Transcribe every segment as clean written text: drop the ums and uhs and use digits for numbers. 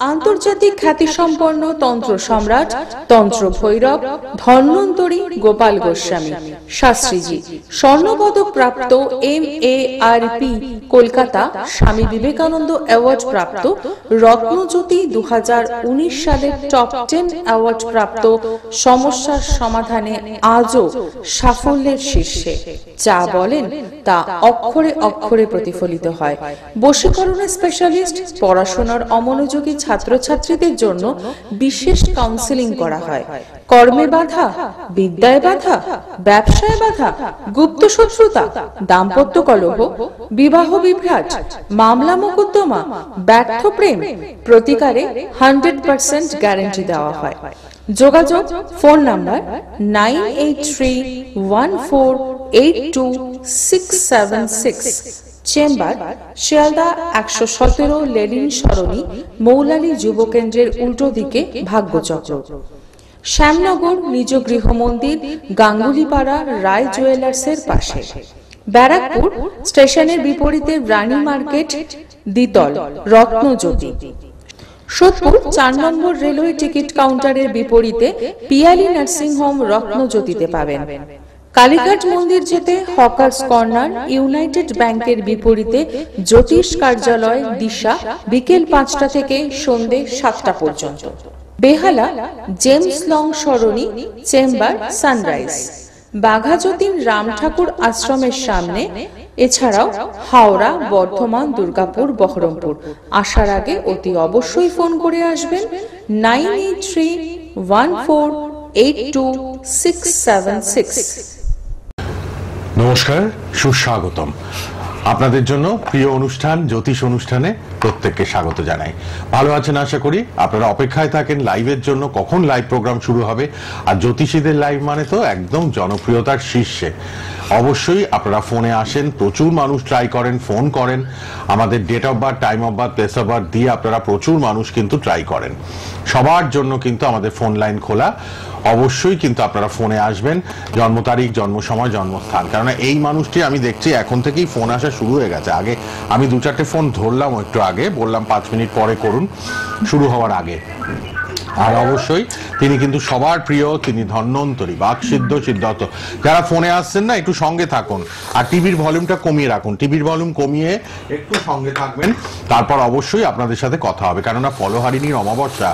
আন্তর্জাতিক খ্যাতিসম্পন্ন তন্ত্র সম্রাট তন্ত্র ভৈরব ধন্বন্তরী গোপাল গোস্বামী শাস্ত্রীজি স্বর্ণপদক প্রাপ্ত MARP কলকাতা স্বামী বিবেকানন্দ অ্যাওয়ার্ড প্রাপ্ত রত্নজ্যোতি 2019 সালের টপ 10 অ্যাওয়ার্ড প্রাপ্ত সমস্যার সমাধানে আজও সাফল্যের শীর্ষে। যা বলেন তা অক্ষরে অক্ষরে প্রতিফলিত হয়। বশীকরণের স্পেশালিস্ট, পড়াশোনার অমনোযোগী ছাত্রছাত্রীদের জন্য বিশেষ কাউন্সেলিং করা হয়। কর্মে বাধা, বিদ্যায় বাধা, ব্যবসায় বাধা, গুপ্ত শত্রুতা, দাম্পত্য কলহ, বিবাহ বিভ্রাট, মামলা মোকদ্দমা, ব্যর্থ প্রেম প্রতিকারে 100% গ্যারান্টি দেওয়া হয়। যোগাযোগ phone number 9831482676, chamber Sealdah 117 Lenin সরণি, মৌলালী যুব কেন্দ্রের উল্টো দিকে, ভাগ্যচক্র। শ্যামনগর নিজ গৃহ মন্দির, গাঙ্গুলিপাড়া রায় জুয়েলার্সের পাশে। ব্যারাকপুর স্টেশনের বিপরীতে রানী মার্কেট, দ্বিতল, রত্নজ্যোতি। সোদপুর 4 নম্বর রেলওয়ে টিকিট কাউন্টারের বিপরীতে পিয়ালি নার্সিং হোম, রত্নজ্যোতিতে পাবেন। কালীঘাট মন্দির যেতে হকার্স কর্নার, ইউনাইটেড ব্যাংকের বিপরীতে জ্যোতিষ কার্যালয়, দিশা, বিকেল 5টা থেকে সন্ধ্যে 7টা পর্যন্ত। বেহালা জেমস লং সরণি, চেম্বার সানরাইজ। বাঘাযতীন রাম ঠাকুর আশ্রমের সামনে। এছাড়াও হাওড়া, বর্ধমান, দুর্গাপুর, বহরমপুর। আসার আগে অতি অবশ্যই ফোন করে আসবেন 9831482676। নমস্কার, সুস্বাগতম। আপনাদের জন্য প্রিয় অনুষ্ঠান জ্যোতিষ অনুষ্ঠানে প্রত্যেককে স্বাগত জানাই। ভালো আছেন আশা করি। আপনারা অপেক্ষায় থাকেন লাইভের জন্য, কখন লাইভ প্রোগ্রাম শুরু হবে। আর জ্যোতিষীদের লাইভ মানে তো একদম জনপ্রিয়তার শীর্ষে। অবশ্যই আপনারা ফোনে আসেন, প্রচুর মানুষ ট্রাই করেন, ফোন করেন। আমাদের date of birth, time of birth, place of birth দিয়ে আপনারা প্রচুর মানুষ কিন্তু ট্রাই করেন। সবার জন্য কিন্তু আমাদের ফোন লাইন খোলা। অবশ্যই কিন্তু আপনারা ফোনে আসবেন, জন্ম তারিখ, জন্ম সময়, জন্মস্থান। কারণ এই মানুষটি আমি দেখছি এখন থেকেই ফোন আসা শুরু হয়ে গেছে। আগে আমি 2-4টে ফোন ধরলাম একটু আগে, বললাম 5 মিনিট পরে করুন, শুরু হওয়ার আগে। আর অবশ্যই তিনি কিন্তু সবার প্রিয়, তিনি ধন্বন্তরী, বাকসিদ্ধ, সিদ্ধার্থ। যারা ফোনে আসছেন না, একটু সঙ্গে থাকুন। আর টিভির ভলিউমটা কমিয়ে রাখুন, টিভির ভলিউম কমিয়ে একটু সঙ্গে থাকবেন। তারপর অবশ্যই আপনাদের সাথে কথা হবে। কেননা ফলহারিণীর অমাবস্যা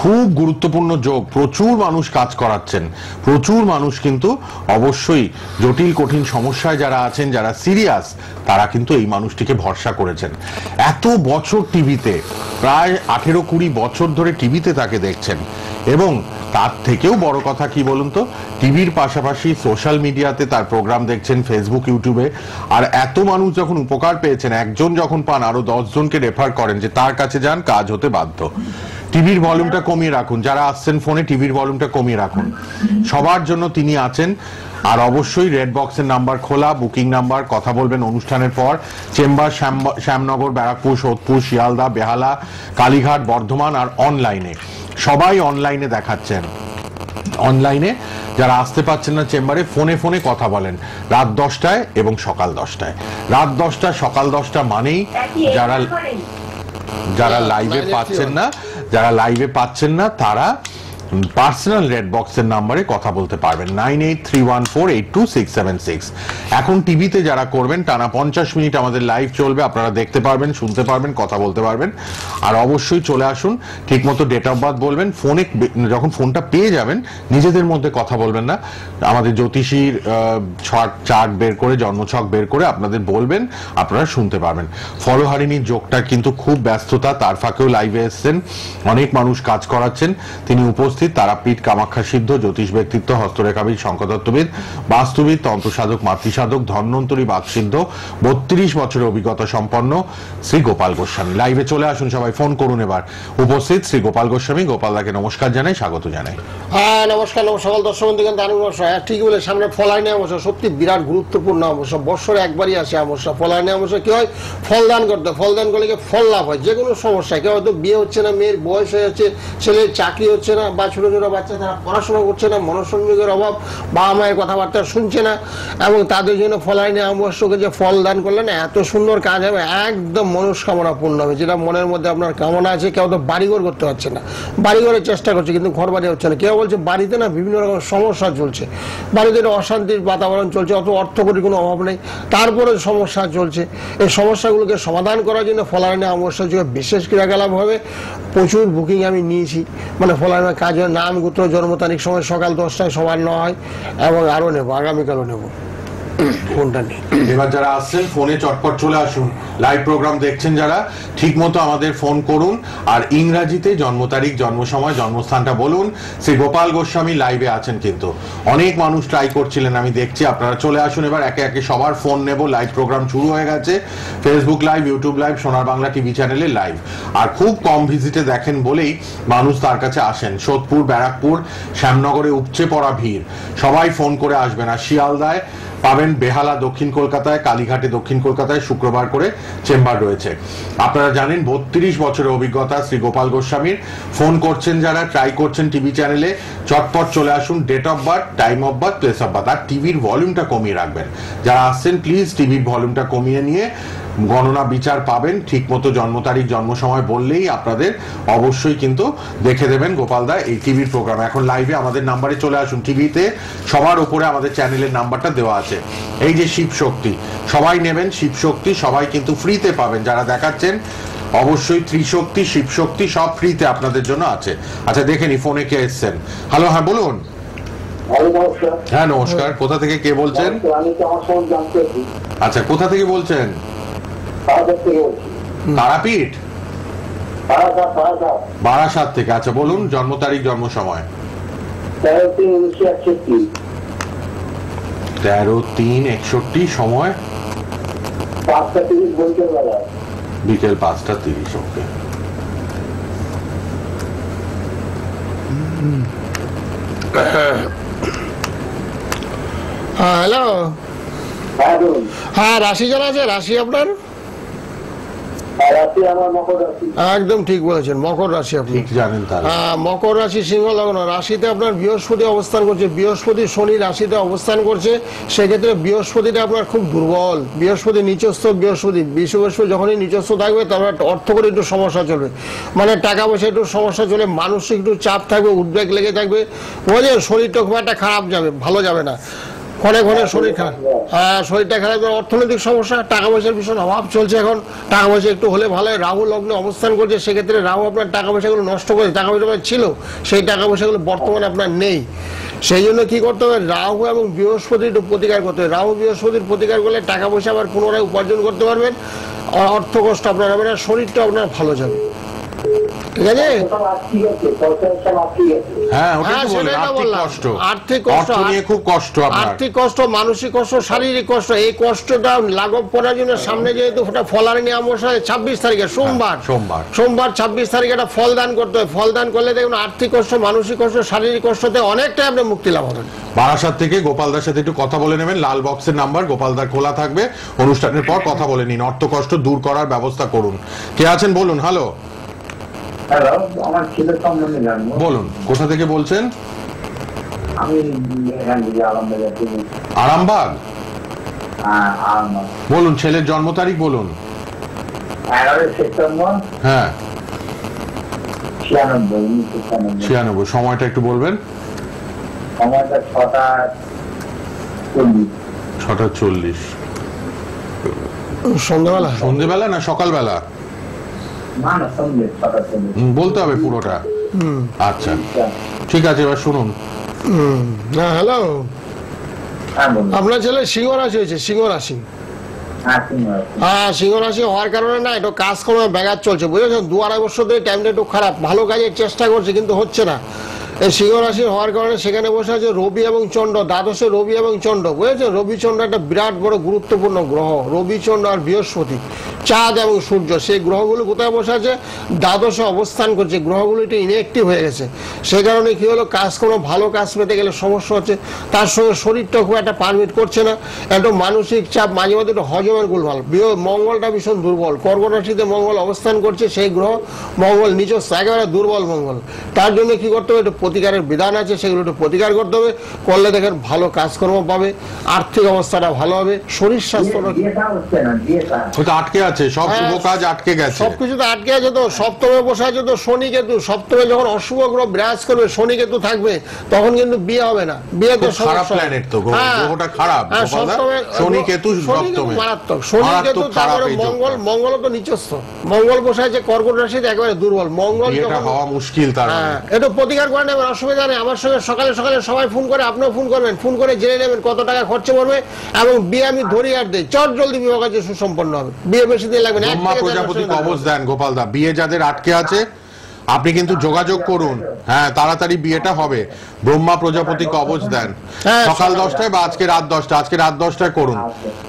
খুব গুরুত্বপূর্ণ যোগ। প্রচুর মানুষ কাজ করাচ্ছেন, প্রচুর মানুষ কিন্তু অবশ্যই জটিল কঠিন সমস্যায় যারা আছেন, যারা সিরিয়াস, তারা কিন্তু এই মানুষটিকে ভরসা করেছেন। এত বছর টিভিতে, প্রায় 18-20 বছর ধরে টিভিতে তাকে দেখছেন। এবং তার থেকেও বড় কথা কি বলুন তো, টিভির পাশাপাশি সোশ্যাল মিডিয়াতে তার প্রোগ্রাম দেখছেন, ফেসবুক, ইউটিউবে। আর এত মানুষ যখন উপকার পেয়েছেন, একজন যখন পান আরো 10 জনকে রেফার করেন যে তার কাছে যান, কাজ হতে বাধ্য। টিভির ভলিউমটা কমিয়ে রাখুন, যারা আসছেন ফোনে টিভির ভলিউমটা কমিয়ে রাখুন। সবার জন্য তিনি আছেন। আর অবশ্যই রেড বক্সের নাম্বার খোলা, বুকিং নাম্বার, কথা বলবেন অনুষ্ঠানের পর। চেম্বার শ্যামনগর, ব্যারাকপুর, সোদপুর, শিয়ালদা, বেহালা, কালীঘাট, বর্ধমান। আর অনলাইনে, সবাই অনলাইনে দেখাচ্ছেন। অনলাইনে যারা আসতে পারছেন না চেম্বারে, ফোনে ফোনে কথা বলেন রাত 10টায় এবং সকাল 10টায়। রাত 10টা, সকাল 10টা মানেই যারা লাইভে পাচ্ছেন না তারা পার্সোনাল রেড বক্সের নাম্বারে কথা বলতে পারবেন 9831482676। এখন টিভিতে যারা করবেন, টানা 50 মিনিট আমাদের লাইভ চলবে। আপনারা দেখতে পারবেন, শুনতে পারবেন, কথা বলতে পারবেন। আর অবশ্যই চলে আসুন, ঠিক মতো ডেট অফ বার্থ বলবেন। ফোনে যখন ফোনটা পেয়ে যাবেন, নিজেদের মধ্যে কথা বলবেন না, আমাদের জ্যোতিষীর চার্ট বের করে, জন্মছক বের করে আপনাদের বলবেন, আপনারা শুনতে পারবেন। ফলহারিণীর যোগটা কিন্তু খুব ব্যস্ততা, তার ফাঁকেও লাইভে এসছেন, অনেক মানুষ কাজ করাচ্ছেন। তিনি উপস্থিত তারাপীঠ, কামাখ্যা সিদ্ধ, জ্যোতিষ ব্যক্তিত্ব, হস্তরেখাবিদ, শঙ্করতত্ত্ববিদ, বাস্তুবিদ, তন্ত্রসাধক, মাতৃসাধক, ধন্বন্তরী, বাকসিদ্ধ, 32 বছরের অভিজ্ঞতা সম্পন্ন শ্রী গোপাল গোস্বামী। লাইভে চলে আসুন, সবাই ফোন করুন। এবার উপস্থিত শ্রী গোপাল গোস্বামী। গোপালদাকে নমস্কার জানাই, স্বাগত জানাই। হ্যাঁ, নমস্কার। সকল দর্শক বন্ধুগণ, দারুণ অবস্থা। ঠিক বলে, সামনে ফলহারিণী অমাবস্যা, সত্যি বিরাট গুরুত্বপূর্ণ অমাবস্যা। বৎসরে একবারই আসে অমাবস্যা। ফলহারিণী অমাবস্যা কি হয়? ফলদান করতে, ফলদান করলে ফল লাভ হয়। যে কোনো সমস্যা, কেউ হয়তো বিয়ে হচ্ছে না, মেয়ের বয়স হয়ে যাচ্ছে, ছেলের চাকরি হচ্ছে না, বা ছোট ছোট বাচ্চা তারা পড়াশোনা করছে না, মনোসংযোগের অভাব, বাবা মায়ের কথাবার্তা শুনছে না, এবং তাদের জন্য ফলাইনি অমাবস্যাকে যে ফল দান করলেন এত সুন্দর কাজ হবে, একদম মনস্কামনা পূর্ণ হবে। যেটা মনের মধ্যে আপনার কামনা আছে, কেউ তো বাড়িঘর করতে পারছে না, বাড়িঘরের চেষ্টা করছে কিন্তু ঘর বাড়ি হচ্ছে না, কেউ বলছে বাড়িতে না বিভিন্ন রকম সমস্যা চলছে, বাড়িতে অশান্তির বাতাবরণ চলছে, অত অর্থকরীর কোনো অভাব নেই, তারপরে সমস্যা চলছে। এই সমস্যাগুলোকে সমাধান করার জন্য ফলাইনি অমাবস্যা যুগে বিশেষ ক্রিয়াকলাপ হবে। প্রচুর বুকিং আমি নিয়েছি, মানে ফলাইনি কাজের নাম, গোত্র, জন্ম তারিখ, সময় সকাল 10টায় সবার নেওয়া হয়, এবং আরও নেব, আগামীকালও নেব। ফোনটা নেই। এবার যারা আসছেন ফোনে চটপট চলে আসুন, লাইভ প্রোগ্রাম দেখছেন যারা ঠিক মতো আমাদের ফোন করুন, আর ইংরাজিতে জন্ম তারিখ, জন্ম সময়, জন্মস্থানটা বলুন। শ্রী গোপাল গোস্বামী লাইভে আছেন, কিন্তু অনেক মানুষ ট্রাই করছিলেন, আমি দেখছি। আপনারা চলে আসুন, এবার একে একে সবার ফোন নেব। লাইভ প্রোগ্রাম শুরু হয়ে গেছে, ফেসবুক লাইভ, ইউটিউব লাইভ, সোনার বাংলা টিভি চ্যানেলে লাইভ। আর খুব কম ভিজিটে দেখেন বলেই মানুষ তার কাছে আসেন। সোদপুর, ব্যারাকপুর, শ্যামনগরে উপচে পড়া ভিড়, সবাই ফোন করে আসবেন। আর শিয়ালদায় পাবেন, বেহালা দক্ষিণ কলকাতায়, কালীঘাটে দক্ষিণ কলকাতায় শুক্রবার করে চেম্বার রয়েছে। আপনারা জানেন 32 বছরের অভিজ্ঞতা শ্রী গোপাল গোস্বামীর। ফোন করছেন যারা, ট্রাই করছেন টিভি চ্যানেলে, চটপট চলে আসুন। Date of birth, time of birth, place of birth, আর টিভির ভলিউমটা কমিয়ে রাখবেন। যারা আসছেন প্লিজ টিভির ভলিউমটা কমিয়ে নিয়ে গণনা বিচার পাবেন। ঠিক মতো জন্ম তারিখ, জন্ম সময় বললেই আপনাদের অবশ্যই কিন্তু দেখে দেবেন গোপালদা এই টিভির প্রোগ্রাম। এখন লাইভে আমাদের নাম্বারে চলে আসুন। টিভিতে সবার উপরে আমাদের চ্যানেলের নাম্বারটা দেওয়া আছে। এই যে শিব শক্তি, সবাই নেবেন শিব শক্তি, সবাই কিন্তু ফ্রিতে পাবেন। যারা দেখাচ্ছেন অবশ্যই ত্রিশক্তি, শিব শক্তি সব ফ্রিতে আপনাদের জন্য আছে। আচ্ছা দেখে নি ফোনে কে এসছেন। হ্যালো, হ্যাঁ বলুন। হ্যাঁ নমস্কার, কোথা থেকে কে বলছেন? আচ্ছা, কোথা থেকে বলছেন? তারাপীঠ, বারাসাত থেকে। আচ্ছা বলুন জন্ম তারিখ, জন্ম সময়। 13/3/61, সময় বিকেল 5:30। ওকে, হ্যালো, হ্যাঁ রাশি জানা আছে? রাশি আপনার? একদম ঠিক বলেছেন, মকর রাশি। আপনি জানেন মকর রাশি, সিংহ লগ্ন। রাশিতে আপনার বৃহস্পতি অবস্থান করছে, বৃহস্পতি শনি রাশিতে অবস্থান করছে। সেক্ষেত্রে বৃহস্পতিটা আপনার খুব দুর্বল। বৃহস্পতি নিচস্থ, বৃহস্পতি যখনই নিচস্থ থাকবে তারপর অর্থ করে একটু সমস্যা চলবে, মানে টাকা পয়সা একটু সমস্যা চলে, মানসিক একটু চাপ থাকবে, উদ্বেগ লেগে থাকবে, বুঝলেন? শরীরটা খুব একটা খারাপ যাবে, ভালো যাবে না, ক্ষণে ক্ষণে শরীর খারাপ, শরীরটা খারাপ, অর্থনৈতিক সমস্যা, টাকা পয়সার ভীষণ অভাব চলছে এখন। টাকা পয়সা একটু হলে ভালো। রাহু লগ্নে অবস্থান করছে, সেক্ষেত্রে রাহু আপনার টাকা পয়সাগুলো নষ্ট করে, টাকা পয়সা ছিল সেই টাকা পয়সাগুলো বর্তমানে আপনার নেই। সেই জন্য কি করতে হবে, রাহু এবং বৃহস্পতির একটু প্রতিকার করতে হবে। রাহু বৃহস্পতির প্রতিকার করলে টাকা পয়সা আবার পুনরায় উপার্জন করতে পারবেন, অর্থ কষ্ট আপনার হবে না, শরীরটা আপনার ভালো যাবে। ঠিক আছে? আর্থিক কষ্ট, মানসিক কষ্ট, শারীরিক কষ্ট, এই কষ্টটা লাঘব করার জন্য সামনে যেহেতু ফলাইনি অমাবস্যা 26 তারিখে সোমবার 26 তারিখে একটা ফল দান করতে হবে। ফল দান করলে দেখুন আর্থিক কষ্ট, মানসিক কষ্ট, শারীরিক কষ্টতে অনেকটাই আপনি মুক্তি লাভ হবেন। বারাসাত থেকে গোপালদার সাথে একটু কথা বলে নেবেন। লাল বক্সের নাম্বার, গোপালদার খোলা থাকবে, অনুষ্ঠানের পর কথা বলে নিন, অর্থ কষ্ট দূর করার ব্যবস্থা করুন। কে আছেন বলুন। হ্যালো, আমার ছেলের সম্বন্ধে জানবো। বলুন, কোথা থেকে বলছেন? আমি আরামবাগ। বলুন ছেলের জন্ম তারিখ বলুন। 11 সেপ্টেম্বর। হ্যাঁ, 96। সময়টা একটু বলবেন। সময়টা 6:40। সন্ধ্যাবেলা? সন্ধ্যেবেলা না সকালবেলা? বলতে হবে পুরোটা। আচ্ছা ঠিক আছে, এবার শুনুন। হ্যালো, আপনার ছেলে সিংহ রাশি হয়েছে? সিংহ রাশি, হ্যাঁ সিংহ রাশি হওয়ার কারণে না একটু কাজকর্মে ব্যাঘাত চলছে, বুঝেছেন? 2-2.5 বছর ধরে টাইমটা একটু খারাপ। ভালো কাজের চেষ্টা করছে কিন্তু হচ্ছে না। এই সিংহ রাশি হওয়ার কারণে সেখানে বসে আছে রবি এবং চন্দ্র, দ্বাদশে রবি এবং চন্দ্র, বুঝেছেন? রবি চন্দ্র একটা বিরাট বড় গুরুত্বপূর্ণ গ্রহ, রবি চন্দ্র আর বৃহস্পতি। চাঁদ এবং সূর্য, সেই গ্রহগুলো কোথায় বসে আছে? দ্বাদশে অবস্থান করছে। গ্রহগুলো একটু ইনঅ্যাক্টিভ হয়ে গেছে, সেই কারণে কি হলো, কাজকর্ম ভালো কাজ পেতে গেলে সমস্যা হচ্ছে। তার সঙ্গে শরীরটা খুব একটা পারমিট করছে না, একটু মানসিক চাপ, মাঝে মাঝে একটু হজমের গোলমাল। মঙ্গলটা ভীষণ দুর্বল, কর্কট রাশিতে মঙ্গল অবস্থান করছে, সেই গ্রহ মঙ্গল নিচস্থ, একেবারে দুর্বল মঙ্গল। তার জন্য কি করতে হবে, একটু প্রতিকারের বিধান আছে, সেগুলো একটু প্রতিকার করতে হবে। করলে দেখেন ভালো কাজকর্ম পাবে, আর্থিক অবস্থাটা ভালো হবে, শরীর স্বাস্থ্যটা আটকে আছে, সব শুভ কাজ আটকে গেছে, সবকিছুতে আটকে আছে। তো সপ্তমে বসে আছে তো শনি কেতু, সপ্তমে যখন অশুভ গ্রহ বিরাজ করবে, শনি কেতু থাকবে, তখন কিন্তু বিয়ে হবে না। বিয়েতে খারাপ প্ল্যানেট তো, গ্রহটা খারাপ, শনি কেতু সপ্তমে মারাত্মক। শনি কেতু, তারপরে মঙ্গল, মঙ্গল তো নিচস্থ, মঙ্গল বসে আছে কর্কট রাশিতে, একেবারে দুর্বল মঙ্গল, এটা হওয়া মুশকিল। তার একটু প্রতিকার করে নেবেন, অসুবিধা নেই। আমার সঙ্গে সকালে সকালে সবাই ফোন করে, আপনিও ফোন করবেন, ফোন করে জেনে নেবেন কত টাকা খরচা পড়বে, এবং বিয়ে আমি ধরি আর দেই, চট জলদি বিবাহ কাজ সুসম্পন্ন হবে, বিয়ে বেশি দিন লাগবে না। ব্রহ্মা প্রজাপতি কবচ দেন গোপাল দা, বিয়ে যাদের আটকে আছে আপনি কিন্তু যোগাযোগ করুন, হ্যাঁ তাড়াতাড়ি বিয়েটা হবে। ব্রহ্মা প্রজাপতি কবচ দেন সকাল 10টায় বা আজকে রাত 10টা, আজকে রাত 10টায় করুন।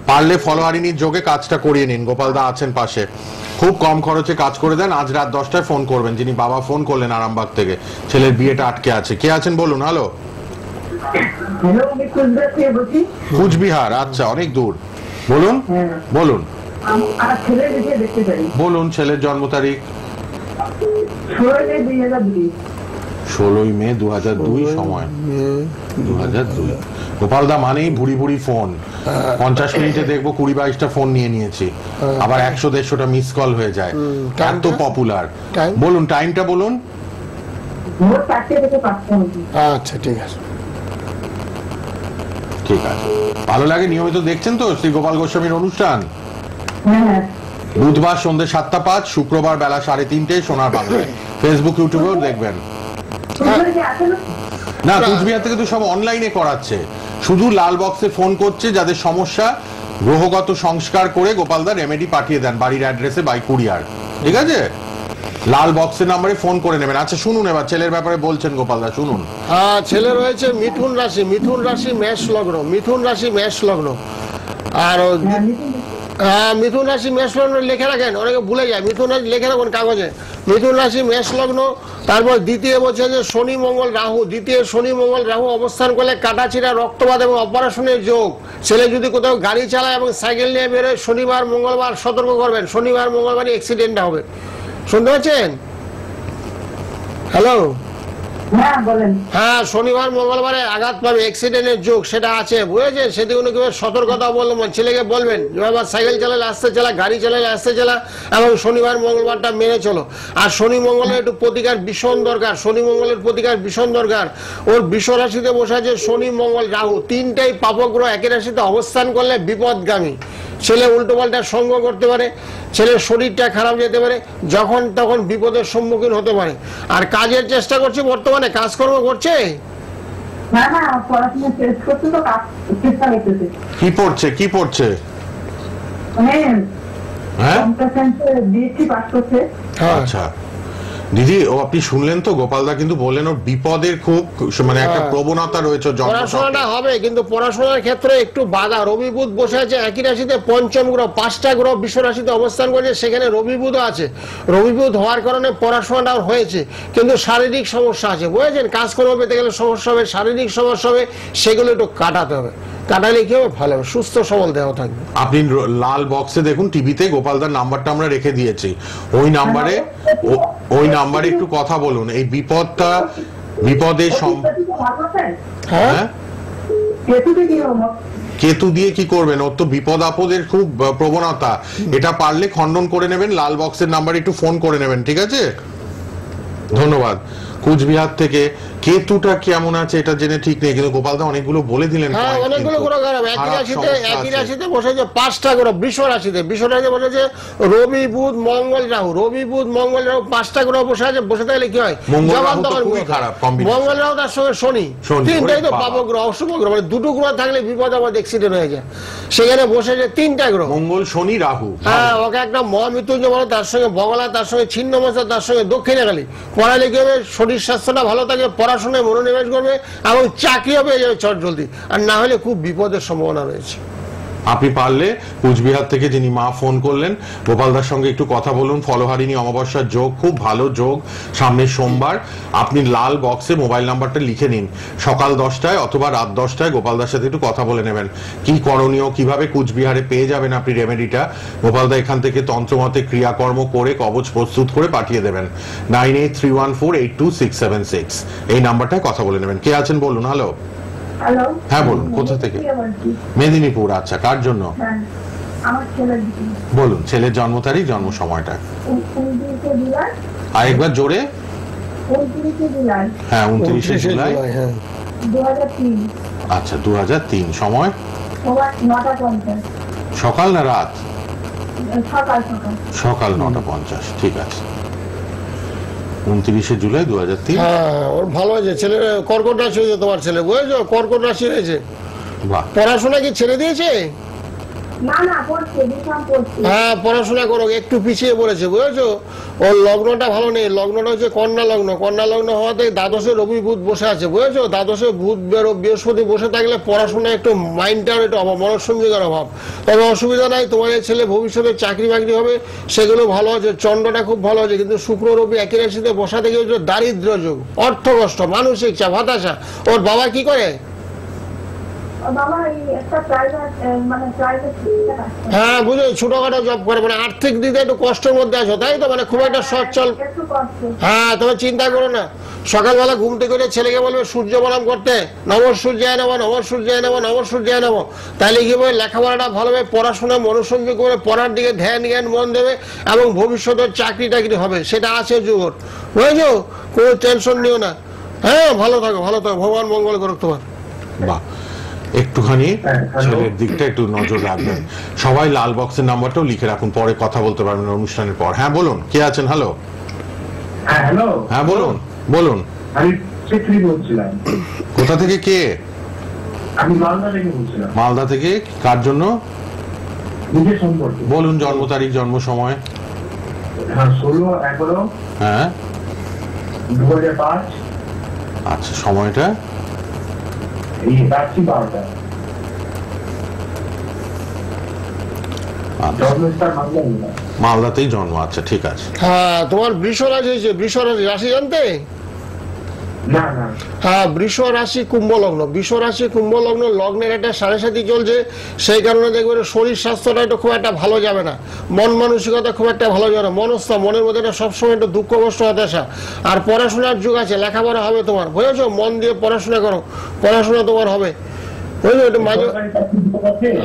পারলে ফলোয়ারিনীর যোগে কাজটা করিয়ে নিন, গোপাল দা আছেন পাশে, খুব কম খরচে কাজ করে দেন। আজ রাত 10টায় ফোন করবেন, যিনি বাবা ফোন করলেন আরামবাগ থেকে, ছেলের বিয়েটা আটকে আছে। কে আছেন বলুন? হ্যালো, কুচবিহার, আচ্ছা অনেক দূর, বলুন বলুন বলুন। ছেলের জন্ম তারিখ 16ই মে 2002, সময় 2002। গোপাল দা মানেই ভুড়ি ভুড়ি ফোন, 50 মিনিটে দেখবো 20-22টা ফোন নিয়ে নিয়েছি, আবার 100-150টা মিস কল হয়ে যায়, এত পপুলার। বলুন টাইমটা বলুন। আচ্ছা ঠিক আছে, ঠিক আছে। ভালো লাগে, নিয়মিত দেখছেন তো শ্রী গোপাল গোস্বামীর অনুষ্ঠান? বুধবার সন্ধ্যে 7টা 5, শুক্রবার বেলা 3:30 সোনার বাংলায়, ফেসবুক ইউটিউবেও দেখবেন। না, কুচবিহার থেকে তো সব অনলাইনে করাচ্ছে, শুধু লাল বক্সে ফোন করছে যাদের সমস্যা, গ্রহগত সংস্কার করে গোপালদা রেমেডি পাঠিয়ে দেন বাড়ির অ্যাড্রেসে বাই কুরিয়ার, ঠিক আছে? লাল বক্সের নম্বরে ফোন করে নেবেন। আচ্ছা শুনুন, এবার ছেলের ব্যাপারে বলছেন গোপালদা, শুনুন। হ্যাঁ, ছেলে রয়েছে মিথুন রাশি, মিথুন রাশি মেষ লগ্ন, মিথুন রাশি মেষ লগ্ন। আর হ্যাঁ, মিথুন রাশি মেষ লগ্ন লিখে রাখেন, অনেকে ভুলে যায়, মিথুন রাশি লিখে রাখুন কাগজে, মিথুন রাশি মেষ লগ্ন। তারপর দ্বিতীয় বলছে যে শনি মঙ্গল রাহু, দ্বিতীয় শনি মঙ্গল রাহু অবস্থান করলে কাটাছিড়া, রক্তপাত এবং অপারেশনের যোগ। ছেলে যদি কোথাও গাড়ি চালায় এবং সাইকেল নিয়ে বেরোয়, শনিবার মঙ্গলবার সতর্ক করবেন, শনিবার মঙ্গলবারই অ্যাক্সিডেন্টটা হবে। শুনতে পাচ্ছেন? হ্যালো, হ্যাঁ, শনিবার মঙ্গলবারে আঘাত পাবে, অ্যাক্সিডেন্টের যোগ সেটা আছে, বুঝেছেন? সেদিকে সতর্কতা বলবেন, ছেলেকে বলবেন এবার সাইকেল চালালে আস্তে চালা, গাড়ি চালালে আস্তে চালা, এবং শনিবার মঙ্গলবারটা মেনে চলো। আর শনি মঙ্গলের একটু প্রতিকার ভীষণ দরকার, শনি মঙ্গলের প্রতিকার ভীষণ দরকার। ওর বৃষ রাশিতে বসে আছে শনি মঙ্গল রাহু, তিনটাই পাপগ্রহ একই রাশিতে অবস্থান করলে বিপদগামী। ছেলে উল্টো পাল্টা সঙ্গ করতে পারে, ছেলের শরীরটা খারাপ যেতে পারে, যখন তখন বিপদের সম্মুখীন হতে পারে। আর কাজের চেষ্টা করছে, বর্তমানে কাজকর্ম করছে। কি পড়ছে কি পড়ছে? আচ্ছা দিদি, ও আপনি শুনলেন তো, গোপালদা কিন্তু বললেন ওর বিপদের খুব মানে একটা প্রবণতা রয়েছে, পড়াশোনাটা হবে কিন্তু পড়াশোনার ক্ষেত্রে একটু বাধা। রবি বুধ বসে আছে একই রাশিতে, পঞ্চম গ্রহ, 5টা গ্রহ বিশ্ব রাশিতে অবস্থান করছে, সেখানে রবি বুধও আছে। রবি বুধ হওয়ার কারণে পড়াশোনাটা হয়েছে, কিন্তু শারীরিক সমস্যা আছে, বুঝেছেন? কাজকর্ম পেতে গেলে সমস্যা হবে, শারীরিক সমস্যা হবে, সেগুলো একটু কাটাতে হবে। কাটালে কি হবে? ভালো হবে, সুস্থ সবল দেহ থাকবে। আপনি লাল বক্সে দেখুন, টিভিতে গোপালদার নাম্বারটা আমরা রেখে দিয়েছি, ওই নাম্বারে একটু কথা বলুন। এই বিপদটা, বিপদের হ্যাঁ, কেতু দিয়ে কি করবেন? ওর তো বিপদ আপদের খুব প্রবণতা, এটা পারলে খণ্ডন করে নেবেন, লাল বক্সের নাম্বারে একটু ফোন করে নেবেন, ঠিক আছে? ধন্যবাদ। কুচবিহার থেকে কেতুটা কেমন আছে এটা জেনে ঠিক নেই, কিন্তু গোপালদা অনেকগুলো বলে দিলেন। হ্যাঁ, অনেকগুলো গ্রহ খারাপ, একই রাশিতে বসেছে 5টা গ্রহ বৃষ রাশিতে, বৃষ রাশিতে বসেছে রবি বুধ মঙ্গল রাহু, রবি বুধ মঙ্গল রাহু 5টা গ্রহ বসে আছে। বসে থাকলে কি হয়? মঙ্গল রাহু তার সঙ্গে শনি, তিনটাই তো পাপগ্রহ, অশুভ গ্রহ, মানে দুটো গ্রহ থাকলে বিপদ আবার অ্যাক্সিডেন্ট হয়ে যায়। সেখানে বসেছে 3টা গ্রহ, মঙ্গল শনি রাহু। হ্যাঁ, ওকে একটা মহামৃত্যুঞ্জয় বলো, তার সঙ্গে বগলা, তার সঙ্গে ছিন্নমস্তা, তার সঙ্গে দক্ষিণাকালী। পড়ালে কি হবে? শরীর স্বাস্থ্যটা ভালো থাকে, পড়াশোনায় মনোনিবেশ করবে এবং চাকরিও পেয়ে যাবে চট জলদি, আর না হলে খুব বিপদের সম্ভাবনা রয়েছে। আপনি পারলে কুচবিহার থেকে যিনি মা ফোন করলেন গোপালদার সঙ্গে একটু কথা বলুন। ফলহারিণী অমাবস্যার যোগ, খুব ভালো যোগ সামনের সোমবার। আপনি লাল বক্সে মোবাইল নাম্বারটা লিখে নিন, সকাল 10টায় অথবা রাত 10টায় গোপালদার সাথে একটু কথা বলে নেবেন কি করণীয়, কিভাবে কুচবিহারে পেয়ে যাবেন আপনি রেমেডিটা। গোপালদা এখান থেকে তন্ত্রমতে ক্রিয়াকর্ম করে কবচ প্রস্তুত করে পাঠিয়ে দেবেন। 9831482676 এই নাম্বারটায় কথা বলে নেবেন। কে আছেন বলুন। হ্যালো। হ্যালো, হ্যাঁ বলুন, কোথা থেকে? মেদিনীপুর। আচ্ছা, কার জন্য? আমার ছেলের বলুন, ছেলের জন্ম তারিখ, জন্ম সময়টা 29 জুলাই। আরেকবার জোরে। 29 জুলাই। হ্যাঁ, 29 জুলাই। হ্যাঁ 2003। আচ্ছা, 2003। সময় সকাল 9:50। সকাল না রাত? সকাল। সকাল 9:50। ঠিক আছে, 29 জুলাই 2003। হ্যাঁ, ওর ভালো হয়েছে। ছেলের কর্কট রাশি হয়েছে তোমার ছেলে, বুঝেছো? কর্কট রাশি হয়েছে। বাহ, পড়াশোনা কি ছেড়ে দিয়েছে? না পড়ছে, বিশাম পড়ছে। হ্যাঁ, পড়াশোনা করো, একটু পিছিয়ে পড়েছে, বুঝেছো? ওর লগ্নটা ভালো নেই, লগ্নটা হচ্ছে কন্যা লগ্ন। কন্যা লগ্ন হওয়াতে দ্বাদশে রবি বুধ বসে আছে, বুঝেছো? দ্বাদশে বুধ বৃহস্পতি বসে থাকলে পড়াশোনা একটু মাইন্ডটার একটু অভাব, মনঃসংযোগের অভাব। তবে অসুবিধা নাই, তোমার এই ছেলে ভবিষ্যতে চাকরি বাকরি হবে, সেগুলো ভালো আছে। চন্দ্রটা খুব ভালো আছে, কিন্তু শুক্র রবি একই রাশিতে বসা থেকে হচ্ছে দারিদ্র যোগ, অর্থ কষ্ট, মানসিক চাপ, হতাশা। ওর বাবা কি করে? বাবা এই একটা প্রাইভেট হ্যাঁ, বুঝো, ছোটখাটো জব করে, মানে আর্থিক দিকে একটু কষ্টের মধ্যে আছো, তাই তো? মানে খুব একটা সচ্ছল। একটু কষ্ট। হ্যাঁ, তবে চিন্তা করো না, সকালবেলা ঘুম থেকে উঠে ছেলেকে বলবে সূর্য প্রণাম করতে, নমঃ সূর্যায় নমঃ, নমঃ সূর্যায় নমঃ, নমঃ সূর্যায় নমঃ। তাহলে কি হবে, লেখাপড়াটা ভালোভাবে পড়াশোনা মনোসংযোগ করে পড়ার দিকে ধ্যান জ্ঞান মন দেবে এবং ভবিষ্যতের চাকরি টাকরি হবে, সেটা আছে যুগর, বুঝেছো? কোনো টেনশন নিও না। হ্যাঁ, ভালো থাকো, ভালো থাকো, ভগবান মঙ্গল করুক তোমার। বাহ, একটুখানি ছেলের দিকটা একটু নজর রাখবেন। সবাই লাল বক্সের নাম্বারটাও লিখে রাখুন, পরে কথা বলতে পারবেন অনুষ্ঠানের পর। হ্যাঁ বলুন, কে আছেন? হ্যালো। হ্যাঁ হ্যালো, হ্যাঁ বলুন, বলুন। আমি চেত্রী বলছিলাম। কোথা থেকে কে? আমি মালদা থেকে বলছিলাম। মালদা থেকে। কার জন্য? নিজের সম্পর্কে। বলুন জন্ম তারিখ, জন্ম সময়। হ্যাঁ, 16/11। হ্যাঁ, 2005। আচ্ছা, সময়টা? এই রাত্রি 12টা। আচ্ছা, জন্মস্থান মালদা। মালদাতেই জন্ম। আচ্ছা, ঠিক আছে। হ্যাঁ, তোমার বৃষ রাশি হয়েছে। বৃষ রাশি রাশি জানতে? না না, হ্যাঁ, বৃষ রাশি কুম্ভ লগ্ন। বৃষ রাশি কুম্ভ লগ্ন, লগ্নের একটা 7.5 চলছে, সেই কারণে দেখবে শরীর স্বাস্থ্যটা একটু খুব একটা ভালো যাবে না, মন মানসিকতা খুব একটা ভালো যাবে না, মনস্থ, মনের মধ্যে একটা সবসময় একটু দুঃখ কষ্ট হতাশা। আর পড়াশোনার যুগ আছে, লেখাপড়া হবে তোমার, বুঝেছো? মন দিয়ে পড়াশোনা করো, পড়াশোনা তোমার হবে, বুঝলো? একটু মাঝে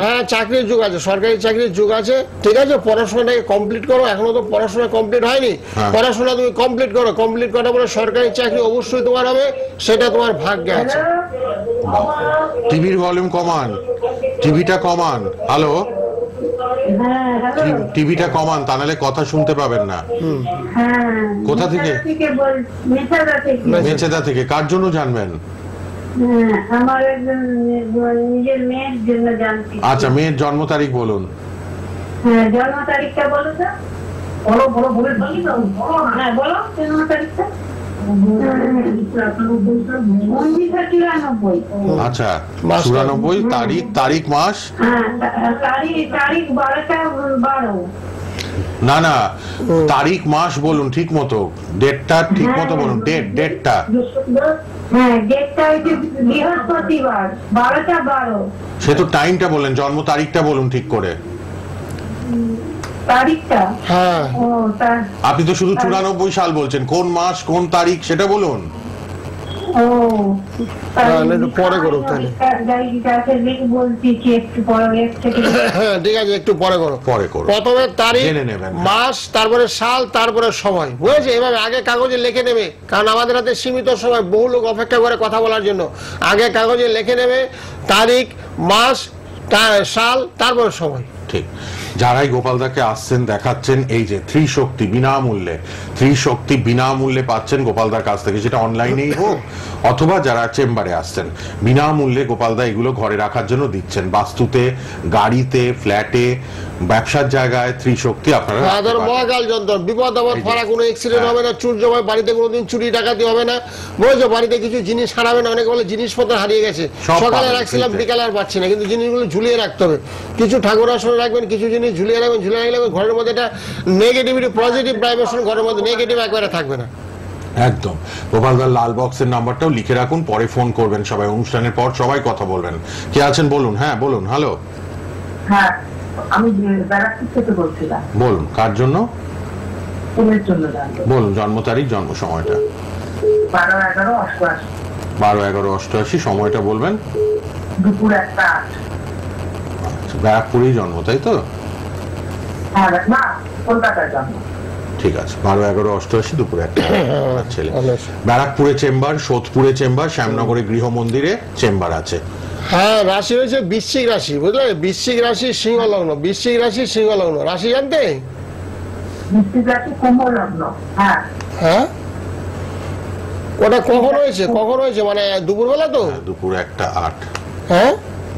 হ্যাঁ, চাকরির যুগ আছে, সরকারি চাকরির যুগ আছে, ঠিক আছে? পড়াশোনাটাকে কমপ্লিট করো, এখনো তো পড়াশোনা কমপ্লিট হয়নি, পড়াশোনা তুমি কমপ্লিট করো, কমপ্লিট করার পরে সরকারি চাকরি অবশ্যই তোমার হবে, সেটা তোমার ভাগ্যে আছে। টিভির ভলিউম কমান, টিভিটা কমান। হ্যালো, টিভিটা কমান, তা নাহলে কথা শুনতে পাবেন না। কোথা থেকে? মেচেদা থেকে। কার জন্য জানবেন? আমার নিজের মেয়ের জন্য জানতে। আচ্ছা, মেয়ের জন্ম তারিখ বলুন। হ্যাঁ, জন্ম তারিখটা বলো তো। বলো হ্যাঁ, বলো জন্ম তারিখটা। 1994। আচ্ছা, 94। তারিখ মাস? হ্যাঁ, তারিখ 12টা 12। না না, তারিখ মাস বলুন ঠিক মতো, ডেটটা ঠিক মতো বলুন, ডেটটা। হ্যাঁ, ডেটটা হচ্ছে বৃহস্পতিবার 12টা 12। সে তো টাইমটা বলেন, জন্ম তারিখটা বলুন ঠিক করে। তারিখটা? হ্যাঁ, ও তা আপনি তো শুধু 94 সাল বলছেন, কোন মাস কোন তারিখ সেটা বলুন। ও তাহলে একটু পরে করো তাহলে। বলছি একটু পরে, হ্যাঁ, ঠিক আছে, একটু পরে করো। পরে করো। প্রথমে তারিখ, জেনে নেবেন। মাস, তারপরে সাল, তারপরে সময়, বুঝেছো? এভাবে আগে কাগজে লিখে নেবে, কারণ আমাদের হাতে সীমিত সময়, বহু লোক অপেক্ষা করে কথা বলার জন্য। আগে কাগজে লিখে নেবে তারিখ, মাস, সাল, তারপরে সময়। ঠিক। যারাই গোপালদাকে আসছেন দেখাচ্ছেন, এই যে ত্রিশক্তি বিনামূল্যে, ত্রিশক্তি বিনামূল্যে পাচ্ছেন গোপালদার কাছ থেকে, সেটা অনলাইনেই হোক অথবা যারা চেম্বারে আসছেন বিনামূল্যে গোপালদা এগুলো ঘরে রাখার জন্য দিচ্ছেন। বাস্তুতে, গাড়িতে, ফ্ল্যাটে, ব্যবসার জায়গায় ত্রিশক্তি আপনারা রাখতে ধর পারেন। মহাকাল যন্ত্র, বিপদ আপদ ফাড়া, কোনো অ্যাক্সিডেন্ট হবে না, চুর জমায় বাড়িতে কোনোদিন চুরি ডাকাতি হবে না, বুঝেছো? বাড়িতে কিছু জিনিস হারাবে না। অনেকে বলে জিনিসপত্র হারিয়ে গেছে, সব সকালে পাবেন রাখছিলাম ফ্রিতে। বিকালে আর পাচ্ছি না, কিন্তু জিনিসগুলো ঝুলিয়ে রাখতে হবে। কিছু ঠাকুর আসনে রাখবেন, কিছু জিনিস ঝুলিয়ে রাখবেন। ঝুলিয়ে রাখলে ঘরের মধ্যে একটা নেগেটিভিটি পজিটিভ ভাইব্রেশন, ঘরের মধ্যে নেগেটিভ একবারে থাকবে না। একদম। গোপালদার লাল বক্সের নাম্বারটাও লিখে রাখুন, পরে ফোন করবেন সবাই, অনুষ্ঠানের পর সবাই কথা বলবেন। কে আছেন বলুন? হ্যাঁ বলুন। হ্যালো, হ্যাঁ, আমি ব্যারাকপুর থেকে বলছিলাম। বলুন কার জন্য ছেলের জন্য জানবো। বলুন, জন্ম তারিখ, জন্ম সময়টা। 12/11/88, 12/11/88, সময়টা বলবেন। দুপুর 1:08। ব্যারাকপুরেই জন্ম, তাই তো? হ্যাঁ না, কলকাতায় জন্ম। ঠিক আছে, 12/11/88 দুপুরে একটা ছেলে। ভালো। ব্যারাকপুরে চেম্বার, সোদপুরে চেম্বার, শ্যামনগরে গৃহ মন্দিরে চেম্বার আছে। হ্যাঁ, রাশি হয়েছে বৃশ্চিক রাশি, বুঝলে? বৃশ্চিক রাশি সিংহ লগ্ন, বৃশ্চিক রাশি সিংহ লগ্ন। রাশি জানতে? বৃষ্টি রাশি কুম্ভ লগ্ন। হ্যাঁ হ্যাঁ, ওটা কখন হয়েছে? কখন হয়েছে মানে দুপুরবেলা তো? দুপুর 1:08। হ্যাঁ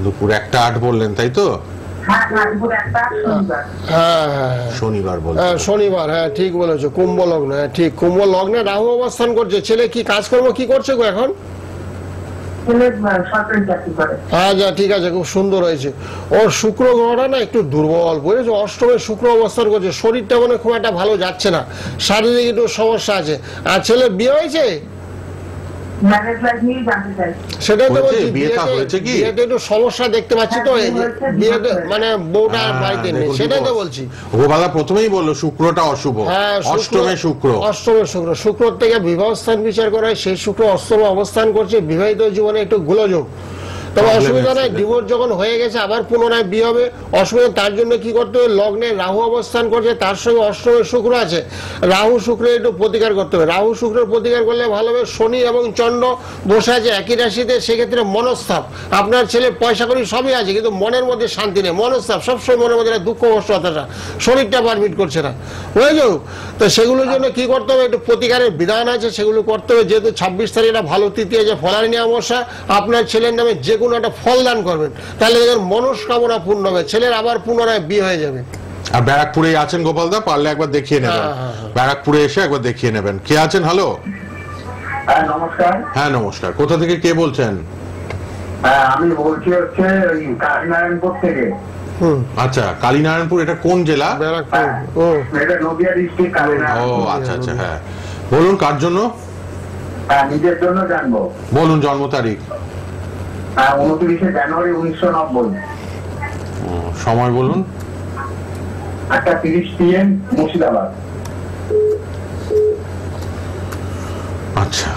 দুপুর 1:08 বললেন, তাই তো? হ্যাঁ হ্যাঁ, দুপুর 1:08 শনিবার। হ্যাঁ হ্যাঁ শনিবার বলছেন। হ্যাঁ, শনিবার। হ্যাঁ ঠিক বলেছো, কুম্ভ লগ্ন। হ্যাঁ ঠিক, কুম্ভ লগ্নে রাহু অবস্থান করছে। ছেলে কি কাজকর্ম কি করছে গো এখন? ছেলে সরকারি চাকরি করে। হ্যাঁ যা, ঠিক আছে, খুব সুন্দর হয়েছে। ওর শুক্র গ্রহটা না একটু দুর্বল, বুঝেছো? অষ্টমে শুক্র অবস্থান করছে, শরীরটা মানে খুব একটা ভালো যাচ্ছে না, শারীরিক একটু সমস্যা আছে। আর ছেলে বিয়ে হয়েছে? ম্যারেজ লাইফ নিয়ে জানতে চাই। সেটাই তো হয়েছে? বলছি, বিয়েটা হয়েছে কি? বিয়েতে একটু সমস্যা দেখতে পাচ্ছি তো, এই যে হ্যাঁ, বিয়েতে মানে বউটা হ্যাঁ, বাড়িতে নেই, দেখুন, সেটাই তো divorce। বলছি। গোপালদা প্রথমেই বললো শুক্রটা অশুভ। হ্যাঁ, অষ্টমে শুক্র। অষ্টমে শুক্র, শুক্র থেকে বিবাহ স্থান বিচার করা হয়, সেই শুক্র অষ্টমে অবস্থান করছে, বিবাহিত জীবনে একটু গোলযোগ। তবে Problem অসুবিধা নাই, আছে। ডিভোর্স যখন হয়ে গেছে আবার পুনরায় বিয়ে হবে, অসুবিধা। তার জন্য কি করতে হবে? লগ্নে রাহু অবস্থান করছে, তার সঙ্গে অষ্টমে শুক্র আছে, রাহু শুক্রের একটু প্রতিকার করতে হবে। রাহু শুক্রের প্রতিকার করলে ভালো হবে। শনি এবং চন্দ্র বসে আছে একই রাশিতে, সেক্ষেত্রে মনস্তাপ। আপনার ছেলে পয়সা করি সবই আছে, কিন্তু মনের মধ্যে শান্তি নেই, মনস্তাপ সবসময় মনের মধ্যে একটা দুঃখ কষ্ট, হতাশা, শরীরটা পারমিট করছে না, বুঝেছো? তো সেগুলোর জন্য কি করতে হবে? একটু প্রতিকারের বিধান আছে, সেগুলো করতে হবে। যেহেতু 26 তারিখ একটা ভালো তিথি আছে, ফলারিনী অমাবস্যা, আপনার ছেলের নামে যে কোনো একটা ফল দান করবেন, তাহলে এদের মনস্কামনা পূর্ণ হবে, ছেলের আবার পুনরায় বিয়ে হয়ে যাবে। আর ব্যারাকপুরে আছেন গোপালদা, পারলে একবার দেখিয়ে নেবেন। হ্যাঁ, হ্যাঁ। ব্যারাকপুরে এসে একবার দেখিয়ে নেবেন। কে আছেন? হ্যালো। হ্যাঁ নমস্কার। হ্যাঁ নমস্কার। কোথা থেকে কে বলছেন? হ্যাঁ আমি বলছি হচ্ছে ওই কালীনারায়ণপুর থেকে। আচ্ছা, কালীনারায়ণপুর, এটা কোন জেলা? ব্যারাকপুর। ও এটা নদিয়া ডিস্ট্রিক্ট ও কালীনারায়ণপুর। আচ্ছা আচ্ছা, হ্যাঁ বলুন কার জন্য? হ্যাঁ নিজের জন্য জানবো। বলুন জন্ম তারিখ। হ্যাঁ 29শে জানুয়ারি 1990। সময় বলুন। 8:30 PM মুর্শিদাবাদ। আচ্ছা,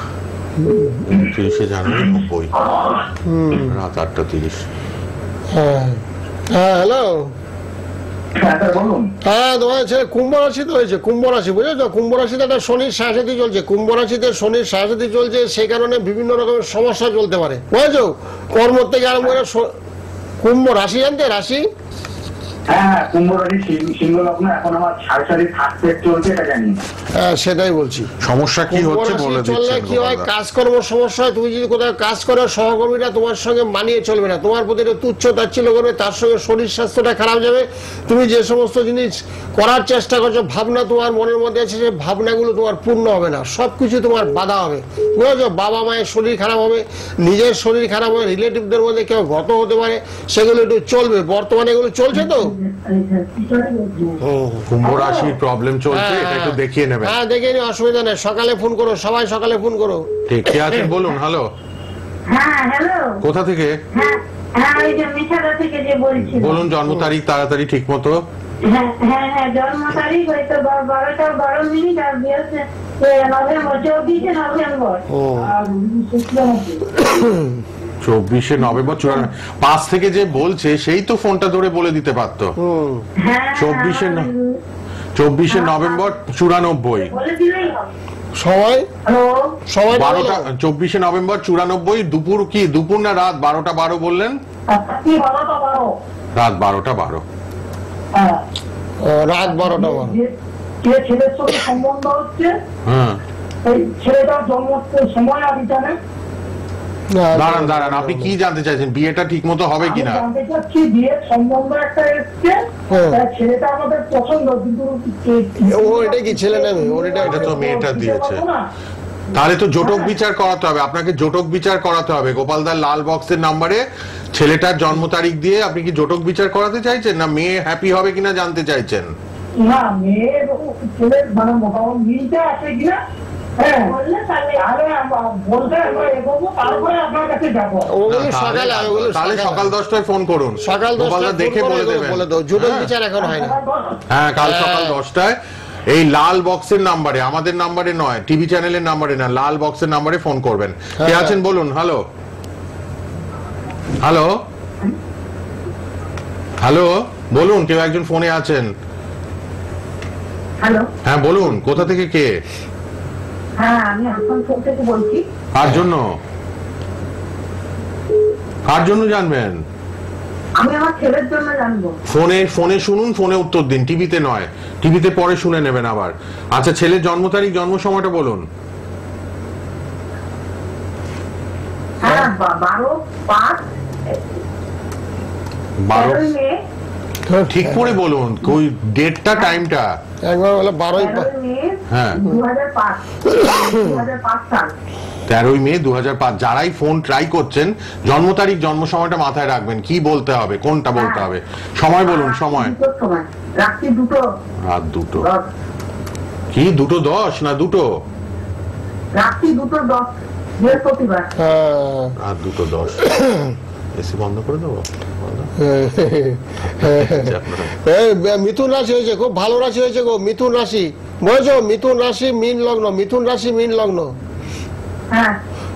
29শে জানুয়ারি 90, রাত 8:30। হ্যাঁ হ্যাঁ, হ্যালো। হ্যাঁ স্যার বলুন। হ্যাঁ, তোমার ছেলে কুম্ভ রাশিতে হয়েছে, কুম্ভ রাশি, বুঝেছো? কুম্ভ রাশিতে একটা শনির সাড়ে চলছে, কুম্ভ রাশিতে শনির সাড়ে চলছে, সেই কারণে বিভিন্ন রকমের সমস্যা চলতে পারে, বুঝেছো? কর্ম থেকে আরম্ভ করে কুম্ভ রাশি জানতে? রাশি হ্যাঁ হ্যাঁ, কুম্ভ রাশি সিংহ লগ্ন। এখন আমার 6:30 থাকতে চলছে, এটা জানি। হ্যাঁ, সেটাই বলছি। সমস্যা কি কুম্ভ হচ্ছে রাশি বলে চললে দিচ্ছেন কি হয়? গোপালদা। কাজকর্ম সমস্যা হয়। তুমি যদি কোথাও কাজ করো, সহকর্মীরা তোমার সঙ্গে মানিয়ে চলবে না, তোমার প্রতি একটু তুচ্ছ তাচ্ছিল্য করবে, তার সঙ্গে শরীর স্বাস্থ্যটা খারাপ যাবে। তুমি যে সমস্ত জিনিস করার চেষ্টা করছো, ভাবনা তোমার মনের মধ্যে আছে, সেই ভাবনাগুলো তোমার পূর্ণ হবে না, সবকিছু তোমার বাধা হবে, বুঝেছো? বাবা মায়ের শরীর খারাপ হবে, নিজের শরীর খারাপ হবে, রিলেটিভদের মধ্যে কেউ গত হতে পারে, সেগুলো একটু চলবে। বর্তমানে এগুলো চলছে তো। কুম্ভ রাশির প্রবলেম চলছে, এটা একটু দেখিয়ে নেবেন। হ্যাঁ, দেখে নি, অসুবিধা নেই। সকালে ফোন করো, সবাই সকালে ফোন করো। ঠিক, কে আছেন বলুন। হ্যালো। হ্যাঁ হ্যালো। কোথা থেকে? হ্যাঁ হ্যাঁ, ওই যে মিঠাদা থেকে যে বলছি। বলুন জন্ম তারিখ তাড়াতাড়ি ঠিক মতো। হ্যাঁ হ্যাঁ হ্যাঁ, জন্ম তারিখ ওই তো 12টা 12 মিনিট, আর বিয়ে হচ্ছে নভেম্বর, 24শে নভেম্বর। 24শে নভেম্বর 94। পাঁচ থেকে যে বলছে সেই তো ফোনটা ধরে বলে দিতে পারতো। হ্যাঁ 24শে নভেম্বর 94। বলে দিলেই হবে। সবাই হ্যালো। সবাই 12টা 24শে নভেম্বর 94। দুপুর কি, দুপুর না রাত 12টা 12 বললেন? কি 12টা 12? রাত 12টা 12। হ্যাঁ রাত 12টা যে ছেলের সঙ্গে সম্বন্ধ হচ্ছে হ্যাঁ এই ছেলেটার জন্ম সময় আপনি জানেন? দাঁড়ান আপনি কি জানতে চাইছেন? বিয়েটা ঠিক মতো হবে আমি কিনা? জানতে চাচ্ছি বিয়ের সম্বন্ধ একটা এসছে, ছেলেটা আমাদের পছন্দ, কিন্তু ও এটা কি ছেলে নামে? ওর এটা তো মেয়েটা দিয়েছে। তাহলে তো জটক বিচার করাতে হবে, আপনাকে জটক বিচার করাতে হবে। গোপালদার লাল বক্সের নাম্বারে ছেলেটার জন্ম তারিখ দিয়ে আপনি কি জটক বিচার করাতে চাইছেন, না মেয়ে হ্যাপি হবে কিনা জানতে চাইছেন? না, মেয়ের ছেলের মানে মোটামুটি মিলটা আছে কিনা, হ্যাঁ বললে তাহলে বলতে আমরা এগোবো, তারপরে আপনার কাছে যাবো। ওগুলো সকালে, ওগুলো তাহলে সকাল 10টায় ফোন করুন, সকাল 10টায় গোপালদা দেখে বলে দেবেন। বলে দাও, জটক বিচার এখন হয় না। হ্যাঁ, কাল সকাল 10টায় এই লাল বক্সের নাম্বারে, আমাদের নাম্বারে নয়, টিভি চ্যানেলের নাম্বারে না, লাল বক্সের নাম্বারে ফোন করবেন। কে আছেন বলুন? হ্যালো হ্যালো হ্যালো, বলুন, কেউ একজন ফোনে আছেন। হ্যালো, হ্যাঁ বলুন, কোথা থেকে কে? হ্যাঁ আমি আসানসোল থেকে বলছি। কার জন্য, কার জন্য জানবেন? আমি আমার ছেলের জন্য জানবো। ফোনে শুনুন, ফোনে উত্তর দিন, টিভিতে নয়, টিভিতে পরে শুনে নেবেন আবার। আচ্ছা, ছেলের জন্ম তারিখ, জন্ম সময়টা বলুন। হ্যাঁ 12/5 12 মে, ঠিক করে বলুন, ওই ডেটটা, টাইমটা একবার বলে 12 মে হ্যাঁ 2005 সাল। 13 মে 2005। যারাই ফোন ট্রাই করছেন, জন্ম তারিখ জন্ম সময়টা মাথায় রাখবেন। কি বলতে হবে, কোনটা বলতে হবে, সময় বলুন। সময় রাত্রি 2টো, রাত 2টো। কি 2:10 না 2টো? রাত্রি 2:10 বৃহস্পতিবার। রাত 2:10। এসি বন্ধ করে দেবো? মিথুন রাশি হয়েছে, খুব ভালো রাশি হয়েছে গো, মিথুন রাশি বুঝেছো? মিথুন রাশি মীন লগ্ন, মিথুন রাশি মীন লগ্ন, হ্যাঁ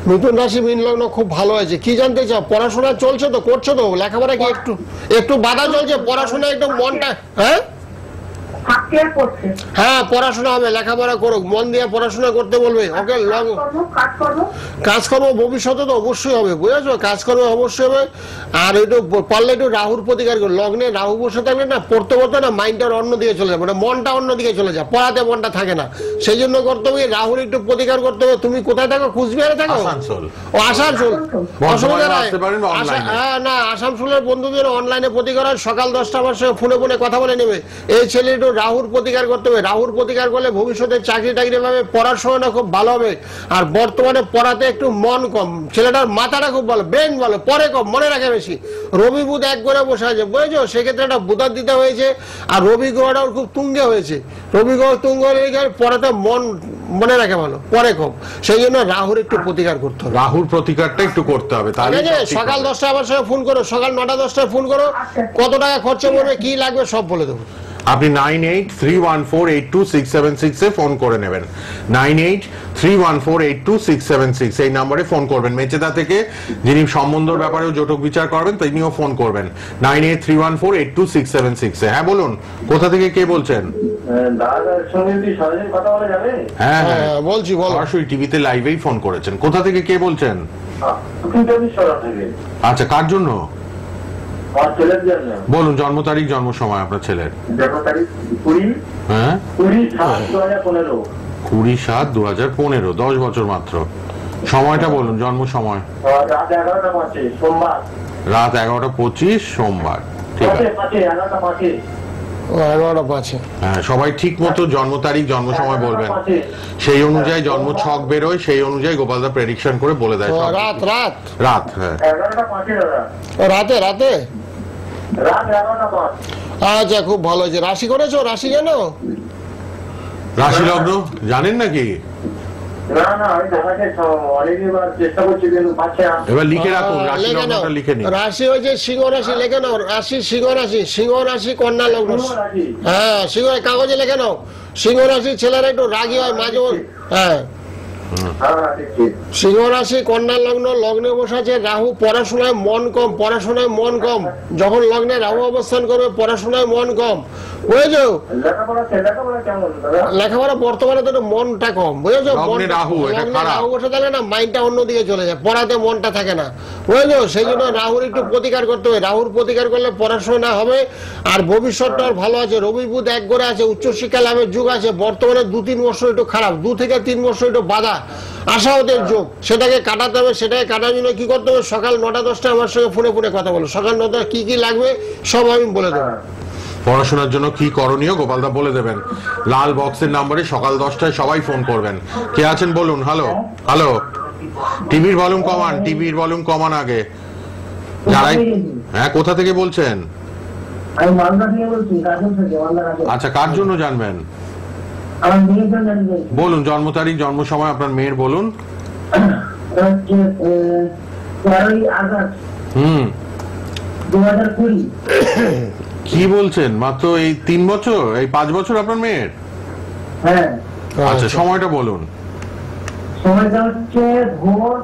মিথুন রাশি মীন লগ্ন খুব ভালো হয়েছে। কি জানতে চাও? পড়াশোনা চলছে তো, করছো তো? লেখাপড়া কি একটু একটু বাধা চলছে? পড়াশোনা একটু মনটা, হ্যাঁ হ্যাঁ পড়াশোনা হবে, লেখাপড়া করুক, মন দিয়ে পড়াশোনা করতে বলবে ওকে। কাজকর্ম ভবিষ্যতে তো অবশ্যই হবে, বুঝেছো? কাজকর্ম অবশ্যই হবে। আর একটু পারলে একটু রাহুর প্রতিকার করো। লগ্নে রাহু বসে থাকলে না, পড়তে পড়তে না মাইন্ডটা অন্য দিকে চলে যাবে, মানে মনটা অন্য দিকে চলে যায়, পড়াতে মনটা থাকে না। সেই জন্য করতে হবে রাহুর একটু প্রতিকার করতে হবে। তুমি কোথায় থাকো? কুচবিহারে থাকো? ও আসানসোল, অসুবিধা নাই। হ্যাঁ না, আসানসোলের বন্ধুদের অনলাইনে প্রতিকার হয়, সকাল 10টা আমার সঙ্গে ফোনে কথা বলে নেবে। এই ছেলে একটু রাহুর প্রতিকার করতে হবে। রাহুর প্রতিকার করলে ভবিষ্যতে চাকরি টাকরি পাবে, পড়াশোনাটা খুব ভালো হবে। আর বর্তমানে পড়াতে একটু মন কম, ছেলেটার মাথাটা খুব ভালো, ব্রেন ভালো, পরে কম, মনে রাখে বেশি। রবি বুধ এক করে বসে আছে, বুঝেছো? সেক্ষেত্রে একটা বুধার দিতে হয়েছে। আর রবি গ্রহটাও খুব তুঙ্গে হয়েছে। রবি গ্রহ তুঙ্গ হলে পড়াতে মন মনে রাখে ভালো, পরে কম। সেই জন্য রাহুর একটু প্রতিকার করতে হবে, রাহুর প্রতিকারটা একটু করতে হবে। তাহলে সকাল 10টা আমার সঙ্গে ফোন করো, সকাল 9টা 10টায় ফোন করো। কত টাকা খরচা পড়বে, কি লাগবে সব বলে দেবো। আপনি 9831482676 এ ফোন করে নেবেন। 9831482676 এই নম্বরে ফোন করবেন। মেচেদা থেকে যিনি সম্বন্ধের ব্যাপারেও জটক বিচার করবেন, তিনিও ফোন করবেন 9831482676 এ। হ্যাঁ বলুন, কোথা থেকে কে বলছেন? দাদার সঙ্গে কি সরাসরি কথা বলা যাবে? হ্যাঁ হ্যাঁ বলছি, বলো। সরাসরি টিভিতে লাইভেই ফোন করেছেন। কোথা থেকে কে বলছেন? আচ্ছা, কার জন্য? বলুন জন্ম তারিখ, জন্ম সময় আপনার ছেলের। জন্ম তারিখ 20 হ্যাঁ 20/7/2015। 20/7/2015, 10 বছর মাত্র। সময়টা বলুন, জন্ম সময়। রাত 11টা 5 সোমবার। রাত 11:25 সোমবার। ঠিক আছে, 11টা 5। হ্যাঁ, সবাই ঠিক মতো জন্ম তারিখ জন্ম সময় বলবেন, সেই অনুযায়ী জন্ম ছক বেরোয়, সেই অনুযায়ী গোপালদা প্রেডিকশন করে বলে দেয়। রাত রাত রাত হ্যাঁ 11টা 5 দাদা। রাতে রাতে রাত 11টা 5। আচ্ছা, খুব ভালো হয়েছে। রাশি করেছো? রাশি জানো? রাশি লগ্ন জানেন নাকি? না না, আমি দাদাকে অনেকবার চেষ্টা করছি কিন্তু পাচ্ছি না। এবার লিখে রাখুন, রাশি লগ্নটা লিখে নিন। রাশি হয়েছে সিংহ রাশি, লিখে নাও। রাশি সিংহ রাশি, সিংহ রাশি কন্যা লগ্ন। হ্যাঁ, সিংহ কাগজে লিখে নাও। সিংহ রাশি ছেলেরা একটু রাগী হয় মাঝে, হ্যাঁ হ্যাঁ দেখছি। সিংহ রাশি কন্যা লগ্ন, লগ্নে বসে আছে রাহু, পড়াশোনায় মন কম, পড়াশোনায় মন কম। যখন লগ্নে রাহু অবস্থান করবে পড়াশোনায় মন কম, বুঝেছো? লেখাপড়া কেমন দাদা? লেখাপড়া বর্তমানে তো একটু মনটা কম, বুঝেছো? লগ্নে রাহু, এটা লগ্নে খারাপ। রাহু বসে থাকলে না মাইন্ডটা অন্যদিকে চলে যায়, পড়াতে মনটা থাকে না, বুঝেছো? সেই জন্য রাহুর একটু প্রতিকার করতে হবে। রাহুর প্রতিকার করলে পড়াশোনা হবে আর ভবিষ্যৎটা আর ভালো আছে। রবি বুধ এক করে আছে, উচ্চশিক্ষা লাভের যুগ আছে। বর্তমানে 2-3 বছর একটু খারাপ, 2 থেকে 3 বছর একটু বাধা আশাহতের যুগ, সেটাকে কাটাতে হবে। সেটাকে কাটার জন্য কি করতে হবে? সকাল 9টা-10টা আমার সঙ্গে ফোনে ফোনে কথা বলো। সকাল 9টা কি কি লাগবে সব আমি বলে দেবো। পড়াশোনার জন্য কি করণীয় গোপালদা বলে দেবেন। লাল বক্সের নাম্বারে সকাল 10টায় সবাই ফোন করবেন। কে আছেন বলুন। হ্যালো হ্যালো, টিভির ভলিউম কমান, টিভির ভলিউম কমান আগে। যারাই, হ্যাঁ কোথা থেকে বলছেন? আমি মালদা থেকে বলছি, কাজল থেকে, মালদা কাজল। আচ্ছা, কার জন্য জানবেন আমার মেয়ের জন্য জানতে চাইছি। বলুন। জন্ম তারিখ, জন্ম সময় আপনার মেয়ের বলুন। ওটা হচ্ছে 13ই আগস্ট 2020। কি বলছেন? মাত্র এই 3 বছর, এই 5 বছর আপনার মেয়ের? হ্যাঁ, আচ্ছা, সময়টা বলুন। সময়টা হচ্ছে ভোর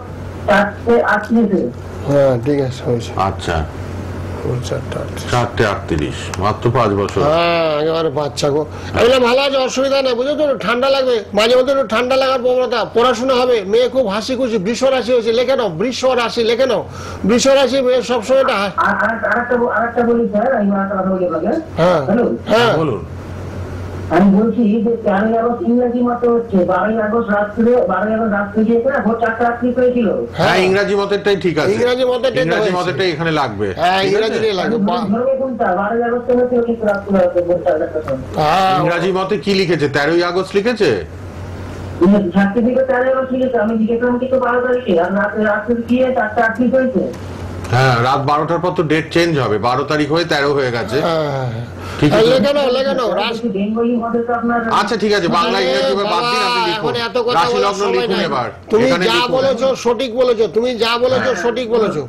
4:38। হ্যাঁ ঠিক আছে, হয়েছে। আচ্ছা, 4:38। 4:38, মাত্র 5 বছর। হ্যাঁ একেবারে বাচ্চা গো। আমি বললাম ভালো আছে, অসুবিধা নেই, বুঝেছো? একটু ঠান্ডা লাগবে, মাঝে মধ্যে একটু ঠান্ডা লাগার প্রবণতা। পড়াশোনা হবে, মেয়ে খুব হাসি খুশি। বৃষ রাশি হয়েছে, লেখে নাও, বৃষ রাশি লেখে নাও। বৃষ রাশি মেয়ে সবসময় একটা আরেকটা বলি স্যার, আমি আরেকটা কথা বলি আপনাকে। হ্যাঁ হ্যালো, হ্যাঁ বলুন। আমি বলছি যে 13ই আগস্ট ইংরেজি মতো হচ্ছে 12ই আগস্ট রাত্রে গিয়েছে না, ভোর 4:38 হয়েছিল। হ্যাঁ, ইংরাজি মতেরটাই ঠিক আছে। ইংরাজি মতেরটাই ইংরাজি হয়েছে। মতেরটাই এখানে লাগবে। হ্যাঁ ঠিক আছে? ইংরাজিটাই লাগবে। ধরবে কোনটা? 12ই আগস্ট হয়েছিল কিন্তু রাত্রে ভোর 4:38। হ্যাঁ ইংরাজি মতে কি লিখেছে? 13ই আগস্ট লিখেছে। সার্টিফিকেট 13ই আগস্ট লিখেছে, আমি লিখেছিলাম কিন্তু 12 তারিখে, আর রাত্রে গিয়ে 4:38 হয়েছে। হ্যাঁ, রাত 12টার পর তো ডেট চেঞ্জ হবে, 12 তারিখ হয়ে 13 হয়ে গেছে। ঠিক আছে, লেখে নাও, লেখে নাও। বেঙ্গলি মধ্যে তো আপনার আচ্ছা ঠিক আছে, বাংলা ইংরেজি বাদ দিন, আপনি লিখুন। এখন এত কথা রাশি বলার লগ্ন সময় লিখুন নাই। এবার। তুমি এখানে যা লিখুন। বলেছো সঠিক বলেছো, তুমি যা বলেছো সঠিক বলেছো।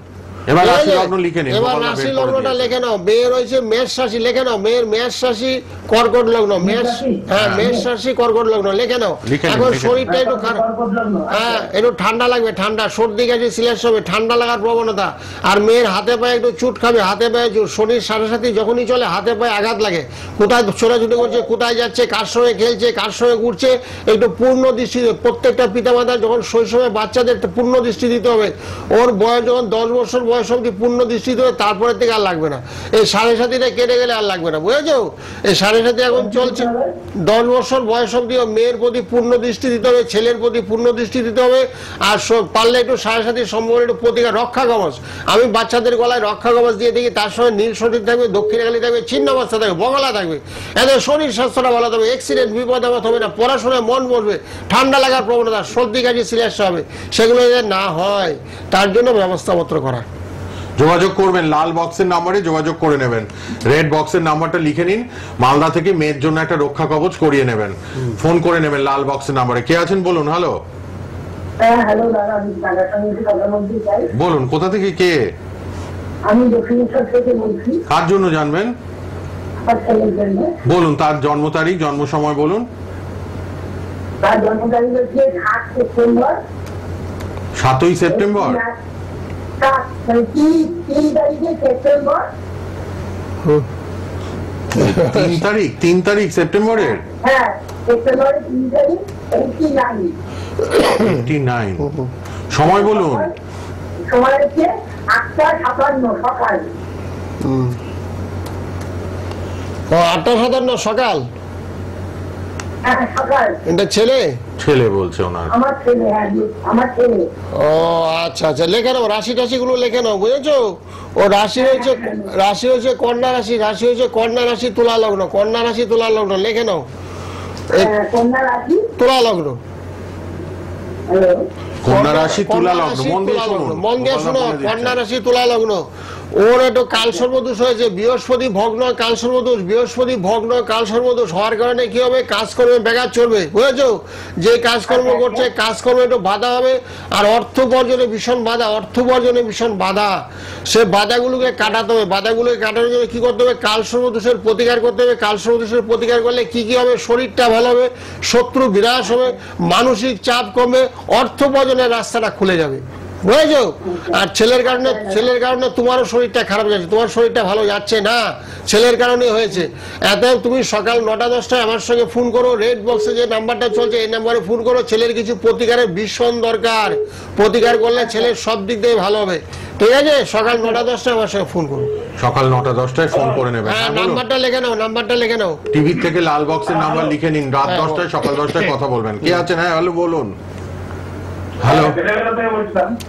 এবার ঠিক রাশি আছে? লগ্ন লিখে নিন। এবার গোপালদা রাশি বের করে লগ্নটা দিয়েছে। লেখে নাও। মেয়ের রয়েছে মেষ রাশি, লেখে নাও। মেয়ের মেষ রাশি কর্কট লগ্ন। মেষ, হ্যাঁ মেষ রাশি কর্কট লগ্ন লেখে নাও। লিখে নিন, এখন লিখে নিন। শরীরটা একটু খারাপ, হ্যাঁ একটু ঠান্ডা লাগবে, ঠান্ডা সর্দি কাশি সিলেট হবে, ঠান্ডা লাগার প্রবণতা। আর মেয়ের হাতে পায়ে একটু চুট খাবে, হাতে পায়ে শরীর সাথে সাথে যখনই চলে হাতে পায়ে আঘাত লাগে। কোথায় ছোটাছুটি করছে, কোথায় যাচ্ছে, কার সঙ্গে খেলছে, কার সঙ্গে ঘুরছে, একটু পূর্ণ দৃষ্টি। প্রত্যেকটা পিতামাতা যখন শৈশবে বাচ্চাদের একটা পূর্ণ দৃষ্টি দিতে হবে। ওর বয়স যখন 10 বছর বয়স অবধি পূর্ণ দৃষ্টি দিতে হবে, তারপরে থেকে আর লাগবে না। এই 7.5টা কেটে গেলে আর লাগবে না, বুঝেছো? এই 7.5 এখন চলছে। 10 বছর বয়স অবধি মেয়ের প্রতি পূর্ণ দৃষ্টি দিতে হবে, ছেলের প্রতি পূর্ণ দৃষ্টি দিতে হবে। আর পারলে একটু 7.5 সম্ভব একটু প্রতিকার, রক্ষা কবচ। আমি বাচ্চাদের গলায় রক্ষা কবচ দিয়ে দেখি, তার সঙ্গে নীল শরীর থাকবে, দক্ষিণাকালী থাকবে, ছিন্ন অবস্থা থাকবে, বগলা থাকবে। এদের শরীর স্বাস্থ্যটা ভালো থাকবে, অ্যাক্সিডেন্ট বিপদ আপদ হবে না, পড়াশোনায় মন বসবে, ঠান্ডা লাগার প্রবণতা, সর্দি কাশি সিরিয়াস হবে, সেগুলো যাতে না হয় তার জন্য ব্যবস্থাপত্র করা। যোগাযোগ করবেন, লাল বক্সের নাম্বারে যোগাযোগ করে নেবেন। রেড বক্সের নাম্বারটা লিখে নিন। মালদা থেকে মেয়ের জন্য একটা রক্ষা কবচ করিয়ে নেবেন। ফোন করে নেবেন লাল বক্সের নাম্বারে। কে আছেন বলুন। হ্যালো, হ্যাঁ হ্যালো দাদা, আমি দাদার সঙ্গে একটু কথা বলতে চাই। বলুন কোথা থেকে কে? আমি দক্ষিণেশ্বর থেকে বলছি, কার জন্য জানবেন আমার ছেলের জন্য। বলুন। তার জন্ম তারিখ, জন্ম সময় বলুন। তার জন্ম তারিখ হচ্ছে 7 সেপ্টেম্বর। 7ই সেপ্টেম্বর। 3 তারিখে সেপ্টেম্বর। 3 তারিখ সেপ্টেম্বরের। হ্যাঁ সেপ্টেম্বরের 3 তারিখ 89। 89। সময় বলুন। সময় হচ্ছে 8:57 সকাল। 8:57 সকাল। হ্যাঁ সকাল। এটা ছেলে? ছেলে বলছে ওনার। আমার ছেলে, হ্যাঁ আমার ছেলে। ও আচ্ছা আচ্ছা, লেখে নাও, রাশি টাশি গুলো লেখে নাও, বুঝেছো? ও রাশি হচ্ছে কন্যা রাশি, রাশি হচ্ছে কন্যা রাশি তুলা লগ্ন, কন্যা রাশি তুলা লগ্ন লেখে নাও। কন্যা রাশি তুলা লগ্ন, কন্যা রাশি তুলা লগ্ন। মন দিয়ে শুনুন, মন দিয়ে শুনো। কন্যা রাশি তুলা লগ্ন, ওর একটু কাল সর্বদোষ হয়েছে, বৃহস্পতি ভগ্ন কাল সর্বদোষ, বৃহস্পতি ভগ্ন কাল সর্বদোষ হওয়ার কারণে কি হবে, কাজকর্মে ব্যাঘাত চলবে, বুঝেছো? যে কাজকর্ম করছে কাজকর্মে একটু বাধা হবে, আর অর্থ উপার্জনে ভীষণ বাধা, অর্থ উপার্জনে ভীষণ বাধা। সে বাধাগুলোকে কাটাতে হবে, বাধাগুলোকে কাটানোর জন্য কি করতে হবে, কাল সর্বদোষের প্রতিকার করতে হবে। কাল সর্বদোষের প্রতিকার করলে কি কি হবে, শরীরটা ভালো হবে, শত্রু বিনাশ হবে, মানসিক চাপ কমবে, অর্থ উপার্জনের রাস্তাটা খুলে যাবে, বুঝেছো? আর ছেলের কারণে তোমারও শরীরটা খারাপ যাচ্ছে, তোমার শরীরটা ভালো যাচ্ছে না, ছেলের কারণে হয়েছে। এত তুমি সকাল 9টা-10টায় আমার সঙ্গে ফোন করো, রেড বক্সে যে নাম্বারটা চলছে এই নাম্বারে ফোন করো। ছেলের কিছু প্রতিকারের ভীষণ দরকার, প্রতিকার করলে ছেলের সব দিক দিয়ে ভালো হবে, ঠিক আছে? সকাল 9টা-10টায় আমার সঙ্গে ফোন করো, সকাল 9টা-10টায় ফোন করে নেবেন। হ্যাঁ, নাম্বারটা লিখে নাও, নাম্বারটা লিখে নাও। টিভি থেকে লাল বক্সের নাম্বার লিখে নিন, রাত 10টায় সকাল 10টায় কথা বলবেন। কে আছেন? হ্যাঁ, হ্যালো, বলুন। হ্যালো,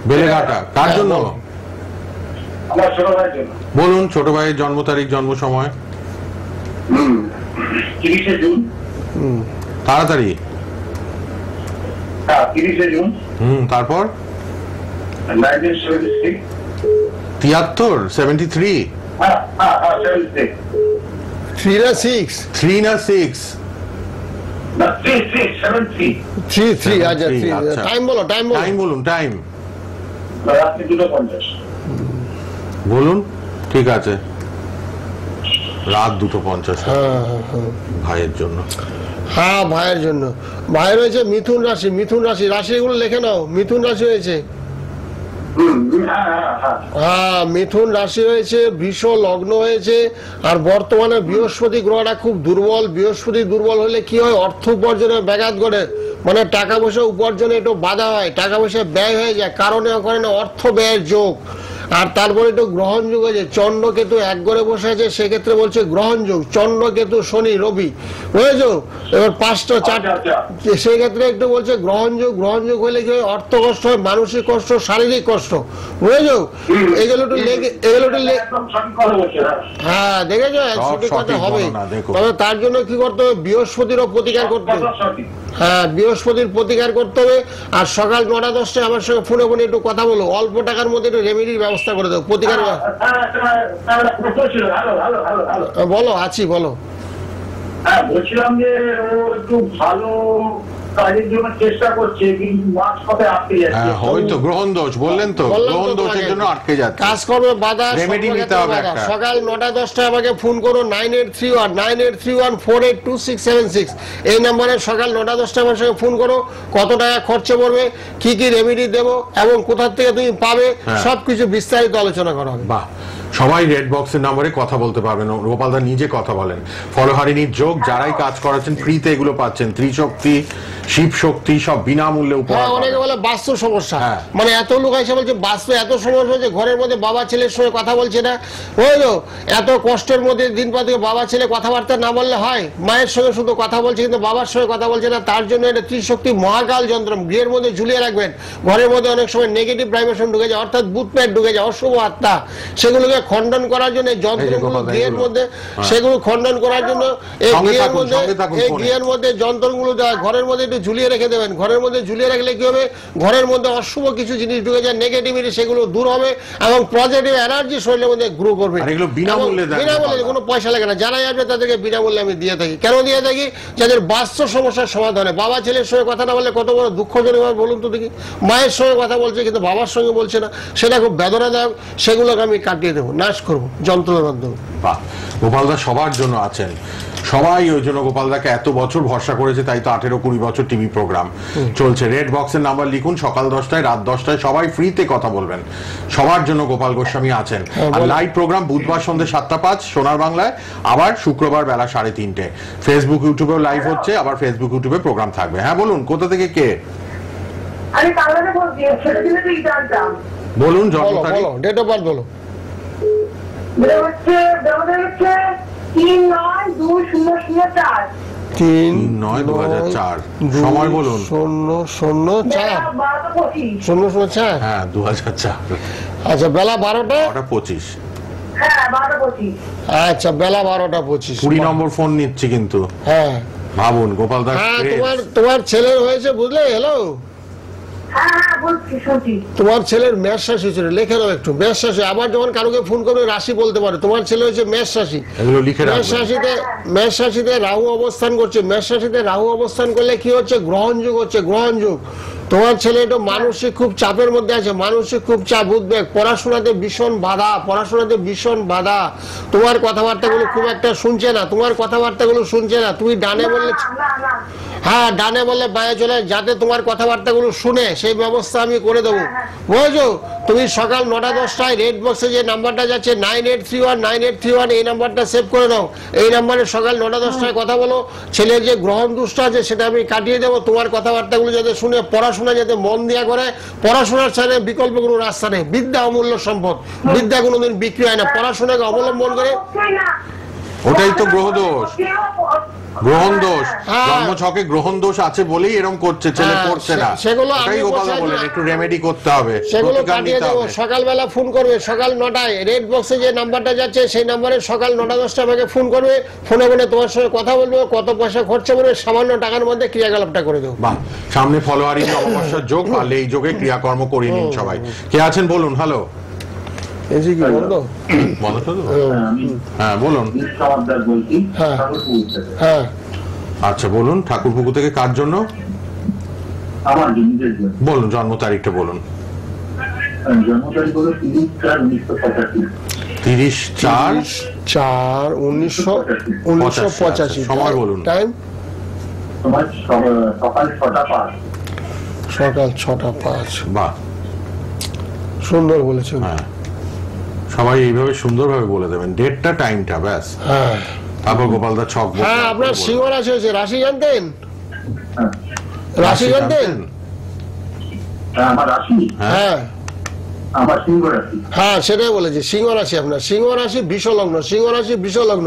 বেলেঘাটা, কার জন্য? আমার ছোট ভাইয়ের জন্য। বলুন, ছোট ভাইয়ের জন্ম তারিখ, জন্ম সময়। 30শে জুন। তাড়াতাড়ি। হ্যাঁ, 30শে জুন। তারপর 1976। 73? হ্যাঁ, 76। 3 না 6? 3 না 6? না, 73। 3 আচ্ছা, 3। আচ্ছা। টাইম বলো, টাইম বলো। টাইম বলুন, টাইম রাত্রি 2:50। বলুন। ঠিক আছে, রাত 2:50। ভাইয়ের জন্য। হ্যাঁ, ভাইয়ের জন্য। ভাইয়ের হয়েছে মিথুন রাশি, মিথুন রাশি, রাশিগুলো লিখে নাও। মিথুন রাশি হয়েছে, হ্যাঁ, মিথুন রাশি হয়েছে, বৃষ লগ্ন হয়েছে। আর বর্তমানে বৃহস্পতি গ্রহটা খুব দুর্বল। বৃহস্পতি দুর্বল হলে কি হয়, অর্থ উপার্জনে ব্যাঘাত ঘটে, মানে টাকা পয়সা উপার্জনে একটু বাধা হয়, টাকা পয়সা ব্যয় হয়ে যায়, কারণে কারণে অর্থ ব্যয়ের যোগ। আর তারপরে একটু গ্রহণ যুগ হয়েছে, চন্দ্র কেতু এক ঘরে বসে আছে, সেক্ষেত্রে বলছে গ্রহণ যুগ, চন্দ্র কেতু শনি রবি, বুঝেছো? এবার 5টা 4টা, সেই ক্ষেত্রে একটু বলছে গ্রহণ যুগ। গ্রহণ যুগ হলে কি হয়, অর্থ কষ্ট হয়, মানসিক কষ্ট, শারীরিক কষ্ট, বুঝেছো? এগুলো একটু হ্যাঁ, দেখেছো, সঠিক কথা হবে। তবে তার জন্য কি করতে হবে, বৃহস্পতিরও প্রতিকার করতে হবে। হ্যাঁ, বৃহস্পতির প্রতিকার করতে হবে। আর সকাল 9টা-10টায় আমার সঙ্গে ফোনে ফোনে একটু কথা বলো, অল্প টাকার মধ্যে একটু রেমেডির ব্যবস্থা করে দেবো, প্রতিকার। বলো, আছি, বলো। হ্যাঁ, বলছিলাম যে ও একটু ভালো কাজের জন্য চেষ্টা করছে, কিন্তু মাঝপথে আটকে যাচ্ছে। হয়তো গ্রহণ দোষ বললেন তো, গ্রহণ দোষের জন্য আটকে যাচ্ছে, কাজকর্মে বাধা, রেমেডি নিতে হবে একটা। সকাল 9টা-10টায় আমাকে ফোন করো, 9831 এই নম্বরে সকাল 9টা-10টায় আমার সঙ্গে ফোন করো। কত টাকা খরচা পড়বে, কি কি রেমেডি দেবো এবং কোথা থেকে তুমি পাবে, সবকিছু বিস্তারিত আলোচনা করা হবে। বাহ, সবাই রেড বক্সের নম্বরে কথা বলতে পারবেন, গোপালদা নিজে কথা বলেন। ফলহারিণীর যোগ, যারাই কাজ করাচ্ছেন ফ্রিতে এগুলো পাচ্ছেন, ত্রিশক্তি, শিব শক্তি, সব বিনামূল্যে উপহার। অনেকে বলে বাস্তু সমস্যা, মানে এত লোক এসে বলছে বাস্তু এত সমস্যা হচ্ছে, ঘরের মধ্যে বাবা ছেলের সঙ্গে কথা বলছে না, বুঝলো? এত কষ্টের মধ্যে দিন পর দিন বাবা ছেলে কথাবার্তা না বললে হয়, মায়ের সঙ্গে শুধু কথা বলছে কিন্তু বাবার সঙ্গে কথা বলছে না। তার জন্য এটা ত্রিশক্তি মহাকাল যন্ত্র গৃহের মধ্যে ঝুলিয়ে রাখবেন। ঘরের মধ্যে অনেক সময় নেগেটিভ ভাইব্রেশন ঢুকে যায়, অর্থাৎ ভূত প্রেত ঢুকে যায়, অশুভ আত্মা, সেগুলোকে খণ্ডন করার জন্য যন্ত্রগুলো গৃহের মধ্যে, সেগুলো খণ্ডন করার জন্য এই গৃহের মধ্যে যন্ত্রগুলো দেওয়া, ঘরের মধ্যে একটু ঝুলিয়ে রেখে দেবেন। ঘরের মধ্যে ঝুলিয়ে রাখলে কি হবে, ঘরের মধ্যে অশুভ কিছু জিনিস ঢুকে যায়, নেগেটিভিটি সেগুলো দূর হবে এবং পজিটিভ এনার্জি শরীরের মধ্যে গ্রো করবে। বিনামূল্যে, কোনো পয়সা লাগে না। যারাই আসবে তাদেরকে বিনামূল্যে আমি দিয়ে থাকি। কেন দিয়ে থাকি, যাদের বাস্তব সমস্যার সমাধানে। বাবা ছেলের সঙ্গে কথা না বললে কত বড় দুঃখজনক হবে বলুন তো দেখি। মায়ের সঙ্গে কথা বলছে কিন্তু বাবার সঙ্গে বলছে না, সেটা খুব বেদনাদায়ক। সেগুলোকে আমি কাটিয়ে দেবো, নাশ করবো যন্ত্রের মাধ্যমে। বাহ, গোপালদা সবার জন্য আছেন, সবাই ওই জন্য গোপালদাকে এত বছর ভরসা করেছে, তাই তো 18-20 বছর টিভি প্রোগ্রাম চলছে। রেড বক্সের নাম্বার লিখুন, সকাল 10টায়, রাত 10টায়, সবাই ফ্রিতে কথা বলবেন। সবার জন্য গোপাল গোস্বামী আছেন। আর লাইভ প্রোগ্রাম বুধবার সন্ধ্যে 7টা 5 সোনার বাংলায়, আবার শুক্রবার বেলা 3:30। ফেসবুক ইউটিউবেও লাইভ হচ্ছে, আবার ফেসবুক ইউটিউবে প্রোগ্রাম থাকবে। হ্যাঁ, বলুন, কোথা থেকে কে? আমি কালকে বলছি, ছেলে দিলে তো জানতাম। বলুন, জন্ম তারিখ, ডেট অফ বার্থ বলো। হচ্ছে 3/9/2004। 3/9/2004। সময় বলুন। 00:04। হ্যাঁ, 2004। আচ্ছা, বেলা 12টা 25। হ্যাঁ, 12:25। আচ্ছা, বেলা 12টা 25। 20 নম্বর ফোন নিচ্ছি কিন্তু। হ্যাঁ, ভাবুন গোপালদা। হ্যাঁ, তোমার ছেলের হয়েছে, বুঝলে? হ্যালো, হ্যাঁ, বলছি শুনছি। তোমার ছেলের মেষ রাশি ছিল, লিখে নাও একটু। মেষ রাশি, আবার যখন কারোকে ফোন করবে রাশি বলতে পারে। তোমার ছেলে হচ্ছে মেষ রাশি। এগুলো লিখে মেষ রাশিতে রাহু অবস্থান করছে। মেষ রাশিতে রাহু অবস্থান করলে কি হচ্ছে? গ্রহণ যুগ হচ্ছে, গ্রহণ যুগ। তোমার ছেলে একটু মানসিক খুব চাপের মধ্যে আছে, মানসিক খুব চাপ, উদ্বেগ, পড়াশোনাতে ভীষণ বাধা, পড়াশোনাতে ভীষণ বাধা। তোমার কথাবার্তাগুলো খুব একটা শুনছে না, তোমার কথাবার্তাগুলো শুনছে না। তুমি ডানে বললে হ্যাঁ, ডানে বললে বাঁয়ে চলে, যাতে তোমার কথাবার্তাগুলো শুনে সেই ব্যবস্থা আমি করে দেবো, বুঝেছো? তুমি সকাল 9টা-10টায় রেড বক্সে যে নাম্বারটা যাচ্ছে 9831 এই নাম্বারটা সেভ করে নাও। এই নাম্বারে সকাল 9টা-10টায় কথা বলো। ছেলের যে গ্রহণ দুষ্ট আছে সেটা আমি কাটিয়ে দেবো। তোমার কথাবার্তাগুলো যাতে শুনে পড়াশোনা যাতে মন দেওয়া করে। পড়াশোনার ছাড়া বিকল্প কোনো রাস্তা নেই। বিদ্যা অমূল্য সম্পদ, বিদ্যা কোনোদিন বিক্রি হয় না। পড়াশোনাকে অবলম্বন করে। ওটাই তো গ্রহ দোষ, গ্রহণ দোষ। জন্মছকে গ্রহণ দোষ আছে বলেই এরকম করছে, ছেলে পড়ছে না। সেগুলো আমি বলেন একটু রেমেডি করতে হবে, সেগুলো কাটিয়ে দেবো। সকালবেলা ফোন করবে, সকাল 9টায় রেড বক্সে যে নাম্বারটা যাচ্ছে সেই নাম্বারে সকাল 9টা-10টা আমাকে ফোন করবে। ফোনে বলে তোমার সঙ্গে কথা বলবো, কত পয়সা খরচা করবে, সামান্য টাকার মধ্যে ক্রিয়াকলাপটা করে দেবো। বাহ, সামনে ফলোয়ারি অমাবস্যার যোগ, পারলে এই যোগে ক্রিয়াকর্ম করে নিন সবাই। কে আছেন বলুন? হ্যালো, এসি কি বলতো? হ্যাঁ বলুন। হ্যাঁ আচ্ছা বলুন, ঠাকুরপুকুর থেকে কার জন্য? আমার নিজের জন্য। বলুন, জন্ম তারিখটা বলুন। জন্ম তারিখ হলো 30/4/1985। 30/4/1985। সময় বলুন। টাইম তোমার সকাল 6টা 5। সকাল 6টা 5। বাহ, সুন্দর বলেছেন। হ্যাঁ, সবাই এইভাবে সুন্দরভাবে বলে দেবেন ডেটটা, টাইমটা, ব্যাস। হ্যাঁ, তারপর গোপালদা ছক। হ্যাঁ, আপনার সিংহ রাশি হয়েছে। রাশি জানতেন? রাশি জানতেন? আমার রাশি? হ্যাঁ, আমার সিংহ রাশি। হ্যাঁ, সেটাই বলেছি, সিংহ রাশি আপনার। সিংহ রাশি বৃষ লগ্ন, সিংহ রাশি বৃষ লগ্ন।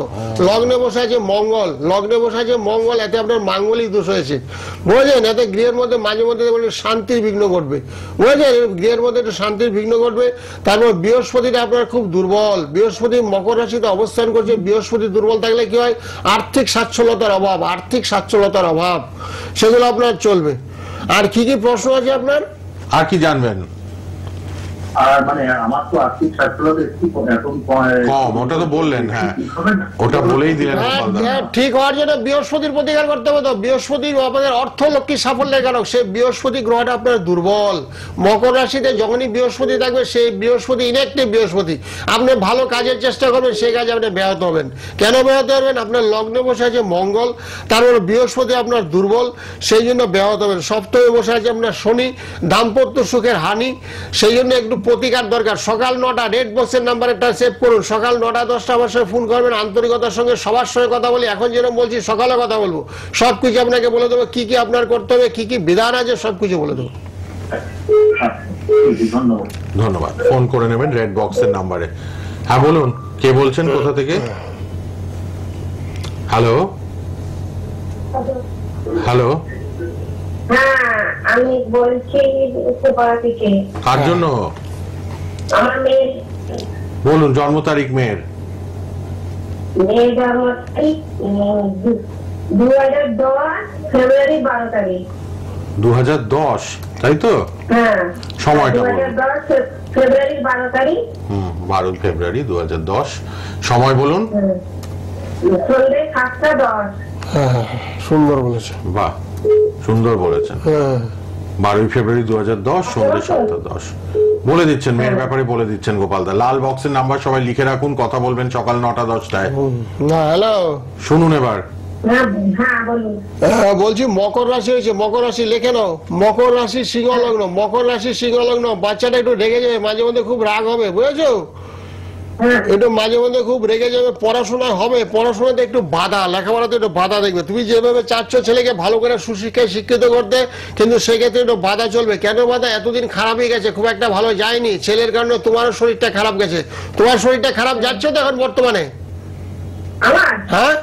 লগ্নে বসে আছে মঙ্গল, লগ্নে বসে আছে মঙ্গল। এতে আপনার মাঙ্গলিক দোষ হয়েছে, বুঝলেন? এতে গৃহের মধ্যে মাঝে মধ্যে শান্তির বিঘ্ন ঘটবে, বুঝলেন? গৃহের মধ্যে একটু শান্তির বিঘ্ন ঘটবে। তারপর বৃহস্পতিটা আপনার খুব দুর্বল। বৃহস্পতি মকর রাশিতে অবস্থান করছে। বৃহস্পতি দুর্বল থাকলে কি হয়? আর্থিক সচ্ছলতার অভাব, আর্থিক সচ্ছলতার অভাব, সেগুলো আপনার চলবে। আর কি কি প্রশ্ন আছে আপনার? আর কি জানবেন? আর মানে আমার তো আর্থিক সচ্ছলতা একটু এখন কম, ওটা তো বললেন। হ্যাঁ, ওটা বলেই দিলেন। ঠিক হওয়ার জন্য বৃহস্পতির প্রতিকার করতে হবে। তো বৃহস্পতির আপনাদের অর্থ লক্ষ্মী সাফল্যের কারক, সেই বৃহস্পতি গ্রহটা আপনার দুর্বল। মকর রাশিতে যখনই বৃহস্পতি থাকবে, সেই বৃহস্পতি ইনঅ্যাক্টিভ বৃহস্পতি। আপনি ভালো কাজের চেষ্টা করবেন, সেই কাজে আপনি ব্যাহত হবেন। কেন ব্যাহত হবেন? আপনার লগ্নে বসে আছে মঙ্গল, তারপর বৃহস্পতি আপনার দুর্বল, সেই জন্য ব্যাহত হবেন। সপ্তমে বসে আছে আপনার শনি, দাম্পত্য সুখের হানি, সেই জন্য একটু প্রতিকার দরকার। সকাল 9টা রেড বক্সের নাম্বারটা সেভ করুন। সকাল 9টা-10টা আমার সঙ্গে ফোন করবেন। আন্তরিকতার সঙ্গে সবার সঙ্গে কথা বলি। এখন যেরকম বলছি সকালে কথা বলবো, সবকিছু আপনাকে বলে দেবো। কি কি আপনার করতে হবে, কি কি বিধান আছে, সবকিছু বলে দেবো। ধন্যবাদ। ফোন করে নেবেন রেড বক্সের নাম্বারে। হ্যাঁ বলুন, কে বলছেন, কোথা থেকে? হ্যালো, হ্যালো, হ্যাঁ, আমি বলছি উপপাড়া থেকে। কার জন্য? আমার মেয়ের। বলুন জন্ম তারিখ মেয়ের। মেয়ের জন্ম তারিখ 2010 ফেব্রুয়ারি 12 তারিখ। 2010, তাই তো? হ্যাঁ, সময়টা বলুন। 2010 ফেব্রুয়ারি 12 তারিখ। 12 ফেব্রুয়ারি 2010। সময় বলুন। সন্ধ্যে 7টা 10। হ্যাঁ, সুন্দর বলেছেন। বাহ, সুন্দর বলেছেন। 12 ফেব্রুয়ারি 2010, সন্ধ্যে 7টা 10। বলে দিচ্ছেন, মেয়ের ব্যাপারে বলে দিচ্ছেন গোপালদা। লাল বক্সের নাম্বার সবাই লিখে রাখুন, কথা বলবেন সকাল 9টা-10টায়। না, হ্যালো, শুনুন এবার। হ্যাঁ বলুন। বলছি মকর রাশি হয়েছে। মকর রাশি লিখে নাও। মকর রাশি সিংহ লগ্ন, মকর রাশি সিংহ লগ্ন। বাচ্চাটা একটু রেগে যাবে, মাঝে মধ্যে খুব রাগ হবে, বুঝেছো? একটু মাঝে মধ্যে খুব রেগে যাবে। পড়াশোনা হবে, পড়াশোনাতে একটু বাধা, লেখাপড়াতে একটু বাধা দেখবে। তুমি যেভাবে চাচ্ছ ছেলেকে ভালো করে সুশিক্ষায় শিক্ষিত করতে, কিন্তু সেক্ষেত্রে একটু বাধা চলবে। কেন বাধা? এতদিন খারাপই গেছে, খুব একটা ভালো যায়নি। ছেলের কারণে তোমারও শরীরটা খারাপ গেছে। তোমার শরীরটা খারাপ যাচ্ছে তো এখন বর্তমানে? আমার? হ্যাঁ,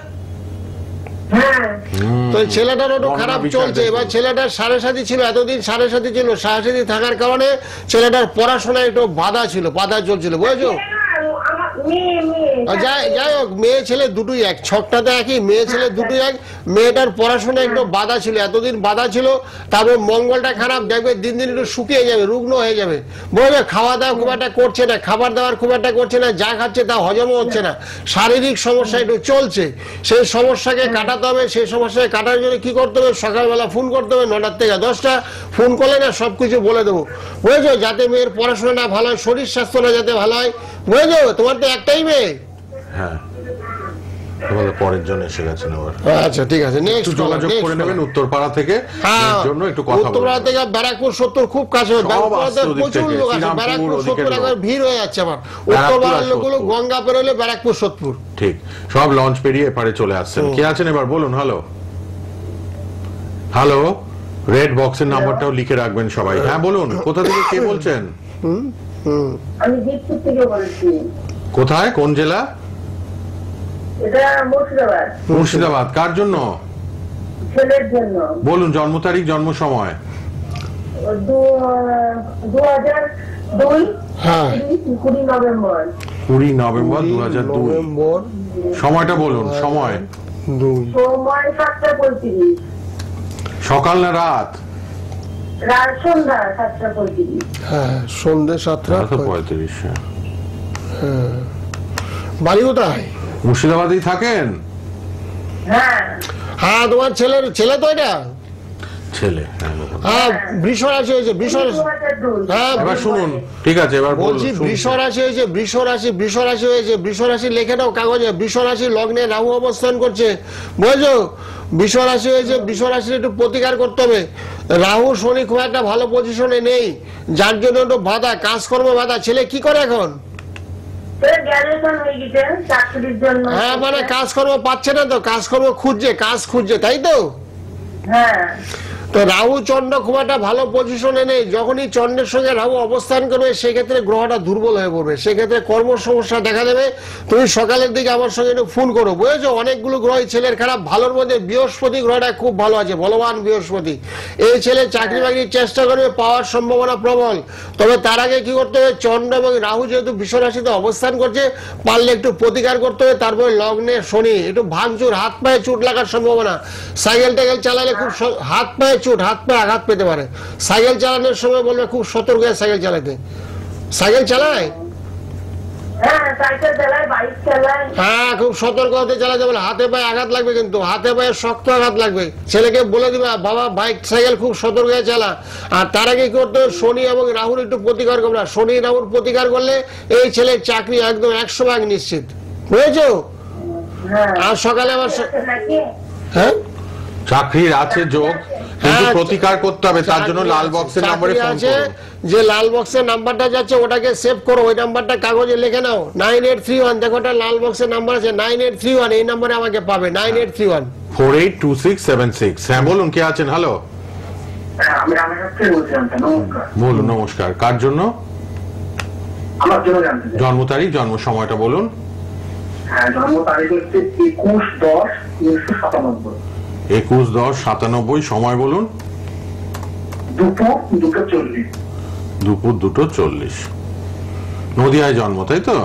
হ্যাঁ, তো ছেলেটার একটু খারাপ চলছে। এবার ছেলেটার সাড়ে ছিল, এতদিন সাড়ে ছিল। সাড়ে থাকার কারণে ছেলেটার পড়াশোনায় একটু বাধা ছিল, বাধা চলছিল, বুঝেছো? মেয়ে যাই হোক, মেয়ে ছেলে দুটোই এক, ছকটাতে একই, মেয়ে ছেলে দুটোই এক। মেয়েটার পড়াশোনা একটু বাধা ছিল, এতদিন বাধা ছিল, তারপর মঙ্গলটা খারাপ, দেখবে দিন দিন একটু শুকিয়ে যাবে, রুগ্ন হয়ে যাবে, বুঝলে? খাওয়া দাওয়া খুব একটা করছে না, খাবার দাবার খুব একটা করছে না, যা খাচ্ছে তা হজমও হচ্ছে না, শারীরিক সমস্যা একটু চলছে। সেই সমস্যাকে কাটাতে হবে। সেই সমস্যাকে কাটার জন্য কি করতে হবে? সকালবেলা ফোন করতে হবে, 9টা থেকে 10টা ফোন করলে না সবকিছু বলে দেবো, বুঝেছো? যাতে মেয়ের পড়াশোনাটা ভালো হয়, শরীর স্বাস্থ্যটা যাতে ভালো হয়, বুঝেছো? তোমার তো একটাই মেয়ে। হ্যাঁ, তোমাদের পরের জন এসে গেছেন আবার। আচ্ছা ঠিক আছে, নেক্সট যোগাযোগ করে নেবেন উত্তরপাড়া থেকে। হ্যাঁ, এর জন্য একটু কথা উত্তরপাড়া থেকে ব্যারাকপুর 70 খুব কাছে। ব্যারাকপুরতে প্রচুর লোক আছে, ব্যারাকপুর 70 একবার ভিড় হয়ে যাচ্ছে আমার। উত্তরপাড়ার লোকগুলো গঙ্গা পেরোলে ব্যারাকপুর 70। ঠিক, সব লঞ্চ পেরিয়ে এপারে চলে আসছেন। কে আছেন এবার বলুন? হ্যালো হ্যালো, রেড বক্সের নাম্বারটাও লিখে রাখবেন সবাই। হ্যাঁ বলুন, কোথা থেকে কে বলছেন? আমি দীপপুর থেকে বলছি। কোথায়, কোন জেলা? এটা মুর্শিদাবাদ। মুর্শিদাবাদ। কার জন্য? ছেলের জন্য। বলুন জন্ম তারিখ, জন্ম সময়। 2002 হ্যাঁ 20 নভেম্বর। 20 নভেম্বর 2002। নভেম্বর সময়টা বলুন, সময়। 2 সময় 7:35। সকাল না রাত? রাত সন্ধ্যা 7:35। হ্যাঁ, সন্ধ্যে 7:35। 35। বাড়ি কোথায়? মুর্শিদাবাদেই থাকেন? হ্যাঁ হ্যাঁ, তোমার ছেলে তো এটা? ছেলে। হ্যাঁ, বৃষ রাশি হয়েছে, বৃষ রাশি। 2002। হ্যাঁ, এবার শুনুন, ঠিক আছে এবার বলছি বলছি। বৃষ রাশি হয়েছে, বৃষ রাশি, বৃষ রাশি হয়েছে, বৃষ রাশি লিখে দাও কাগজে। বৃষ রাশি লগ্নে রাহু অবস্থান করছে, বুঝছো? বৃষ রাশি হয়েছে, বৃষ রাশির একটু প্রতিকার করতে হবে। রাহু শনি খুব একটা ভালো পজিশনে নেই, যার জন্য একটু বাধা, কাজকর্ম বাধা। ছেলে কি করে এখন? গ্র্যাজুয়েশন হয়ে গেছে চাকরির জন্য। হ্যাঁ, মানে কাজকর্ম পাচ্ছে না তো, কাজকর্ম খুঁজছে, কাজ খুঁজছে, তাই তো? হ্যাঁ তো রাহু চন্দ্র খুব একটা ভালো পজিশনে নেই। যখনই চন্দ্রের সঙ্গে রাহু অবস্থান করবে সেক্ষেত্রে গ্রহটা দুর্বল হয়ে পড়বে, সেক্ষেত্রে কর্ম সমস্যা দেখা দেবে। তুমি সকালের দিকে আমার সঙ্গে একটু ফোন করো, বুঝেছো? অনেকগুলো গ্রহই ছেলের খারাপ, ভালোর মধ্যে বৃহস্পতি গ্রহটা খুব ভালো আছে, বলবান বৃহস্পতি। এই ছেলে চাকরি বাকরির চেষ্টা করবে, পাওয়ার সম্ভাবনা প্রবল। তবে তার আগে কি করতে হবে? চন্দ্র এবং রাহু যেহেতু বৃষ রাশিতে অবস্থান করছে, পারলে একটু প্রতিকার করতে হবে। তারপরে লগ্নে শনি, একটু ভাঙচুর, হাত পায়ে চোট লাগার সম্ভাবনা। সাইকেল টাইকেল চালালে খুব হাত পায়ে চোট, হাত পায়ে আঘাত পেতে পারে। সাইকেল চালানোর সময় বলবে খুব সতর্ক হয়ে সাইকেল চালাতে। সাইকেল চালায়? হ্যাঁ সাইকেল চালায়, বাইক চালায়। হ্যাঁ, খুব সতর্ক হতে চালাতে বলে। হাতে পায়ে আঘাত লাগবে, কিন্তু হাতে পায়ে শক্ত আঘাত লাগবে। ছেলেকে বলে দিবে বাবা বাইক সাইকেল খুব সতর্ক হয়ে চালা। আর তার আগে কি করতে হবে? শনি এবং রাহুর একটু প্রতিকার করবে। শনি রাহুর প্রতিকার করলে এই ছেলের চাকরি একদম 100% নিশ্চিত, বুঝেছো? আর সকালে আবার হ্যাঁ চাকরির আছে যোগ, কিন্তু প্রতিকার করতে হবে। তার জন্য লাল বক্সের নম্বরে ফোন আছে, করুন। যে লাল বক্সের নাম্বারটা যাচ্ছে ওটাকে সেভ করো, ওই নাম্বারটা কাগজে লিখে নাও। 9831, দেখো ওটা লাল বক্সের নাম্বার আছে 9831, এই নম্বরে আমাকে পাবে 9831 482676। হ্যাঁ বলুন, কে আছেন? হ্যালো, আমি রামেশ্বর থেকে বলছিলাম। নমস্কার। বলুন। নমস্কার, কার জন্য? আমার জন্য জানতে চাই। জন্ম তারিখ, জন্ম সময়টা বলুন। হ্যাঁ, জন্ম তারিখ হচ্ছে 21/10/1997। 21/10/97। সময় বলুন। দুপুর 2:40। দুপুর 2:40। নদিয়ায় জন্ম, তাই তো?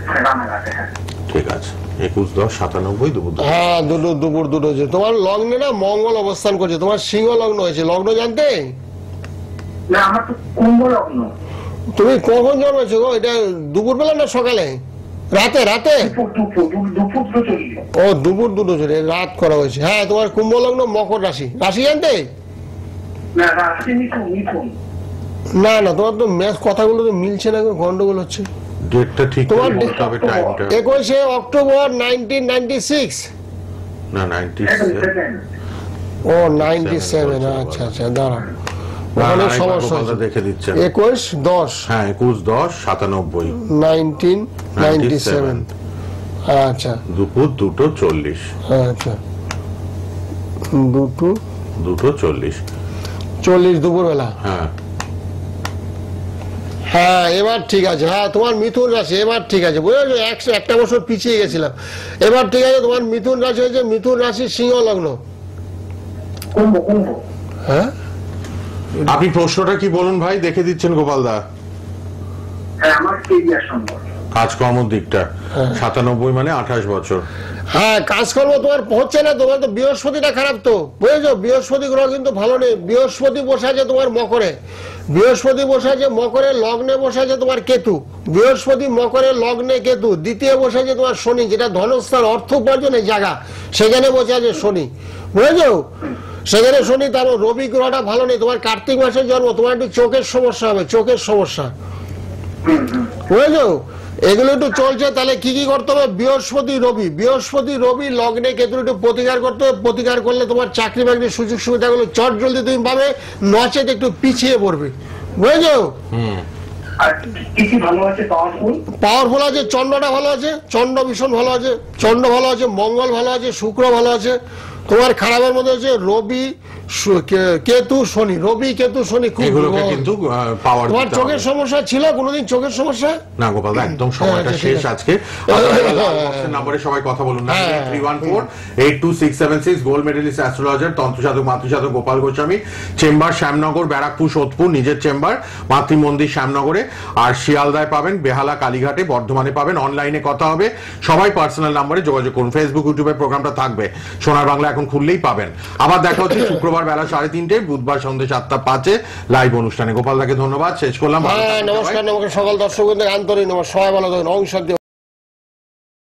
হ্যাঁ, রানাঘাটে। হ্যাঁ ঠিক আছে, 21/10/97 দুপুর 2। হ্যাঁ, দুপুর দুটো হচ্ছে। তোমার লগ্নে না মঙ্গল অবস্থান করছে, তোমার সিংহ লগ্ন হয়েছে। লগ্ন জানতে? না, আমার তো কুম্ভ লগ্ন। তুমি কখন জন্মেছো গো? এটা দুপুরবেলা না সকালে? রাতে? রাতে? দুপুর 2:40। ও, দুপুর দুটো চলে, রাত করা হয়েছে। হ্যাঁ, তোমার কুম্ভ লগ্ন, মকর রাশি। রাশি জানতে? না, রাশি মিথুন। না না, তোমার তো ম্যাচ কথাগুলো তো মিলছে না, গন্ডগোল হচ্ছে। ডেটটা ঠিক তোমার করে বলতে হবে, টাইমটা। 21 অক্টোবর 1996। না, 97। ও 97, আচ্ছা আচ্ছা, দাঁড়া, ওখানে সমস্যা হচ্ছে। দেখে দিচ্ছেন। 21/10 হ্যাঁ, 21/10/97। 1997। আচ্ছা দুপুর 2:40। আচ্ছা, 2:40। 40 দুপুরবেলা। হ্যাঁ, হ্যাঁ, এবার ঠিক আছে। হ্যাঁ, তোমার মিথুন রাশি, এবার ঠিক আছে, বুঝেছো? একটা বছর পিছিয়ে গেছিলাম, এবার ঠিক আছে। তোমার মিথুন রাশি হয়েছে, মিথুন রাশি সিংহ লগ্ন। কুম্ভ। হ্যাঁ, আপনি প্রশ্নটা কি বলুন ভাই, দেখে দিচ্ছেন গোপাল দা। হ্যাঁ, আমার কেরিয়ার সম্পর্কে। কাজকর্মের দিকটা 97 মানে 28 বছর। হ্যাঁ, কাজকর্ম তোমার হচ্ছে না, তোমার তো বৃহস্পতিটা খারাপ তো, বুঝেছো? বৃহস্পতি গ্রহ কিন্তু ভালো নেই। বৃহস্পতি বসে আছে তোমার মকরে, বৃহস্পতি বসে আছে মকরে, লগ্নে বসে আছে তোমার কেতু। বৃহস্পতি মকরে, লগ্নে কেতু। দ্বিতীয় বসে আছে তোমার শনি, যেটা ধনস্থান, অর্থ উপার্জনের জায়গা, সেখানে বসে আছে শনি, বুঝেছো? সেখানে শনি, তার রবি গ্রহটা ভালো নেই। তোমার কার্তিক মাসের জন্ম, তোমার একটু চোখের সমস্যা হবে, চোখের সমস্যা, বুঝেছো? এগুলো একটু চলছে। তাহলে কি কি করতে হবে? বৃহস্পতি রবি, বৃহস্পতি রবি লগ্নে কেতু একটু প্রতিকার করতে হবে। প্রতিকার করলে তোমার চাকরি বাকরির সুযোগ সুবিধাগুলো চট জলদি তুমি পাবে, নচেত একটু পিছিয়ে পড়বে, বুঝেছো? আর কি কি ভালো আছে পাওয়ারফুল? পাওয়ারফুল আছে, চন্দ্রটা ভালো আছে, চন্দ্র ভীষণ ভালো আছে, চন্দ্র ভালো আছে, মঙ্গল ভালো আছে, শুক্র ভালো আছে। তোমার খারাপের মধ্যে হচ্ছে রবি, কেতু, শনি। রবি, কেতু, শনি খুব এগুলোকে কিন্তু পাওয়ার তোমার চোখের সমস্যা ছিল কোনোদিন? চোখের সমস্যা না গোপাল, একদম সময়টা শেষ আজকে। নম্বরে সবাই কথা বলুন না, 314-82676, গোল্ড মেডেলিস্ট অ্যাস্ট্রোলজার, তন্ত্রসাধক মাতৃসাধক গোপাল গোস্বামী, চেম্বার শ্যামনগর, ব্যারাকপুর, সোদপুর, নিজের চেম্বার মাতৃ মন্দির শ্যামনগরে, আর শিয়ালদায় পাবেন, বেহালা, কালীঘাটে, বর্ধমানে পাবেন। অনলাইনে কথা হবে, সবাই পার্সোনাল নম্বরে যোগাযোগ করুন। ফেসবুক, ইউটিউবে প্রোগ্রামটা থাকবে, সোনার বাংলা এখন খুললেই পাবেন। আবার দেখা হচ্ছে শুক্রবার বেলা 3:30, বুধবার সন্ধ্যে 7:05 লাইভ অনুষ্ঠানে। গোপাল দাকে ধন্যবাদ, শেষ করলাম। নমস্কার, নমস্কার সকল দর্শক আন্তরিক নমস্কার, সবাই ভালো থাকুন। ওম শান্তি।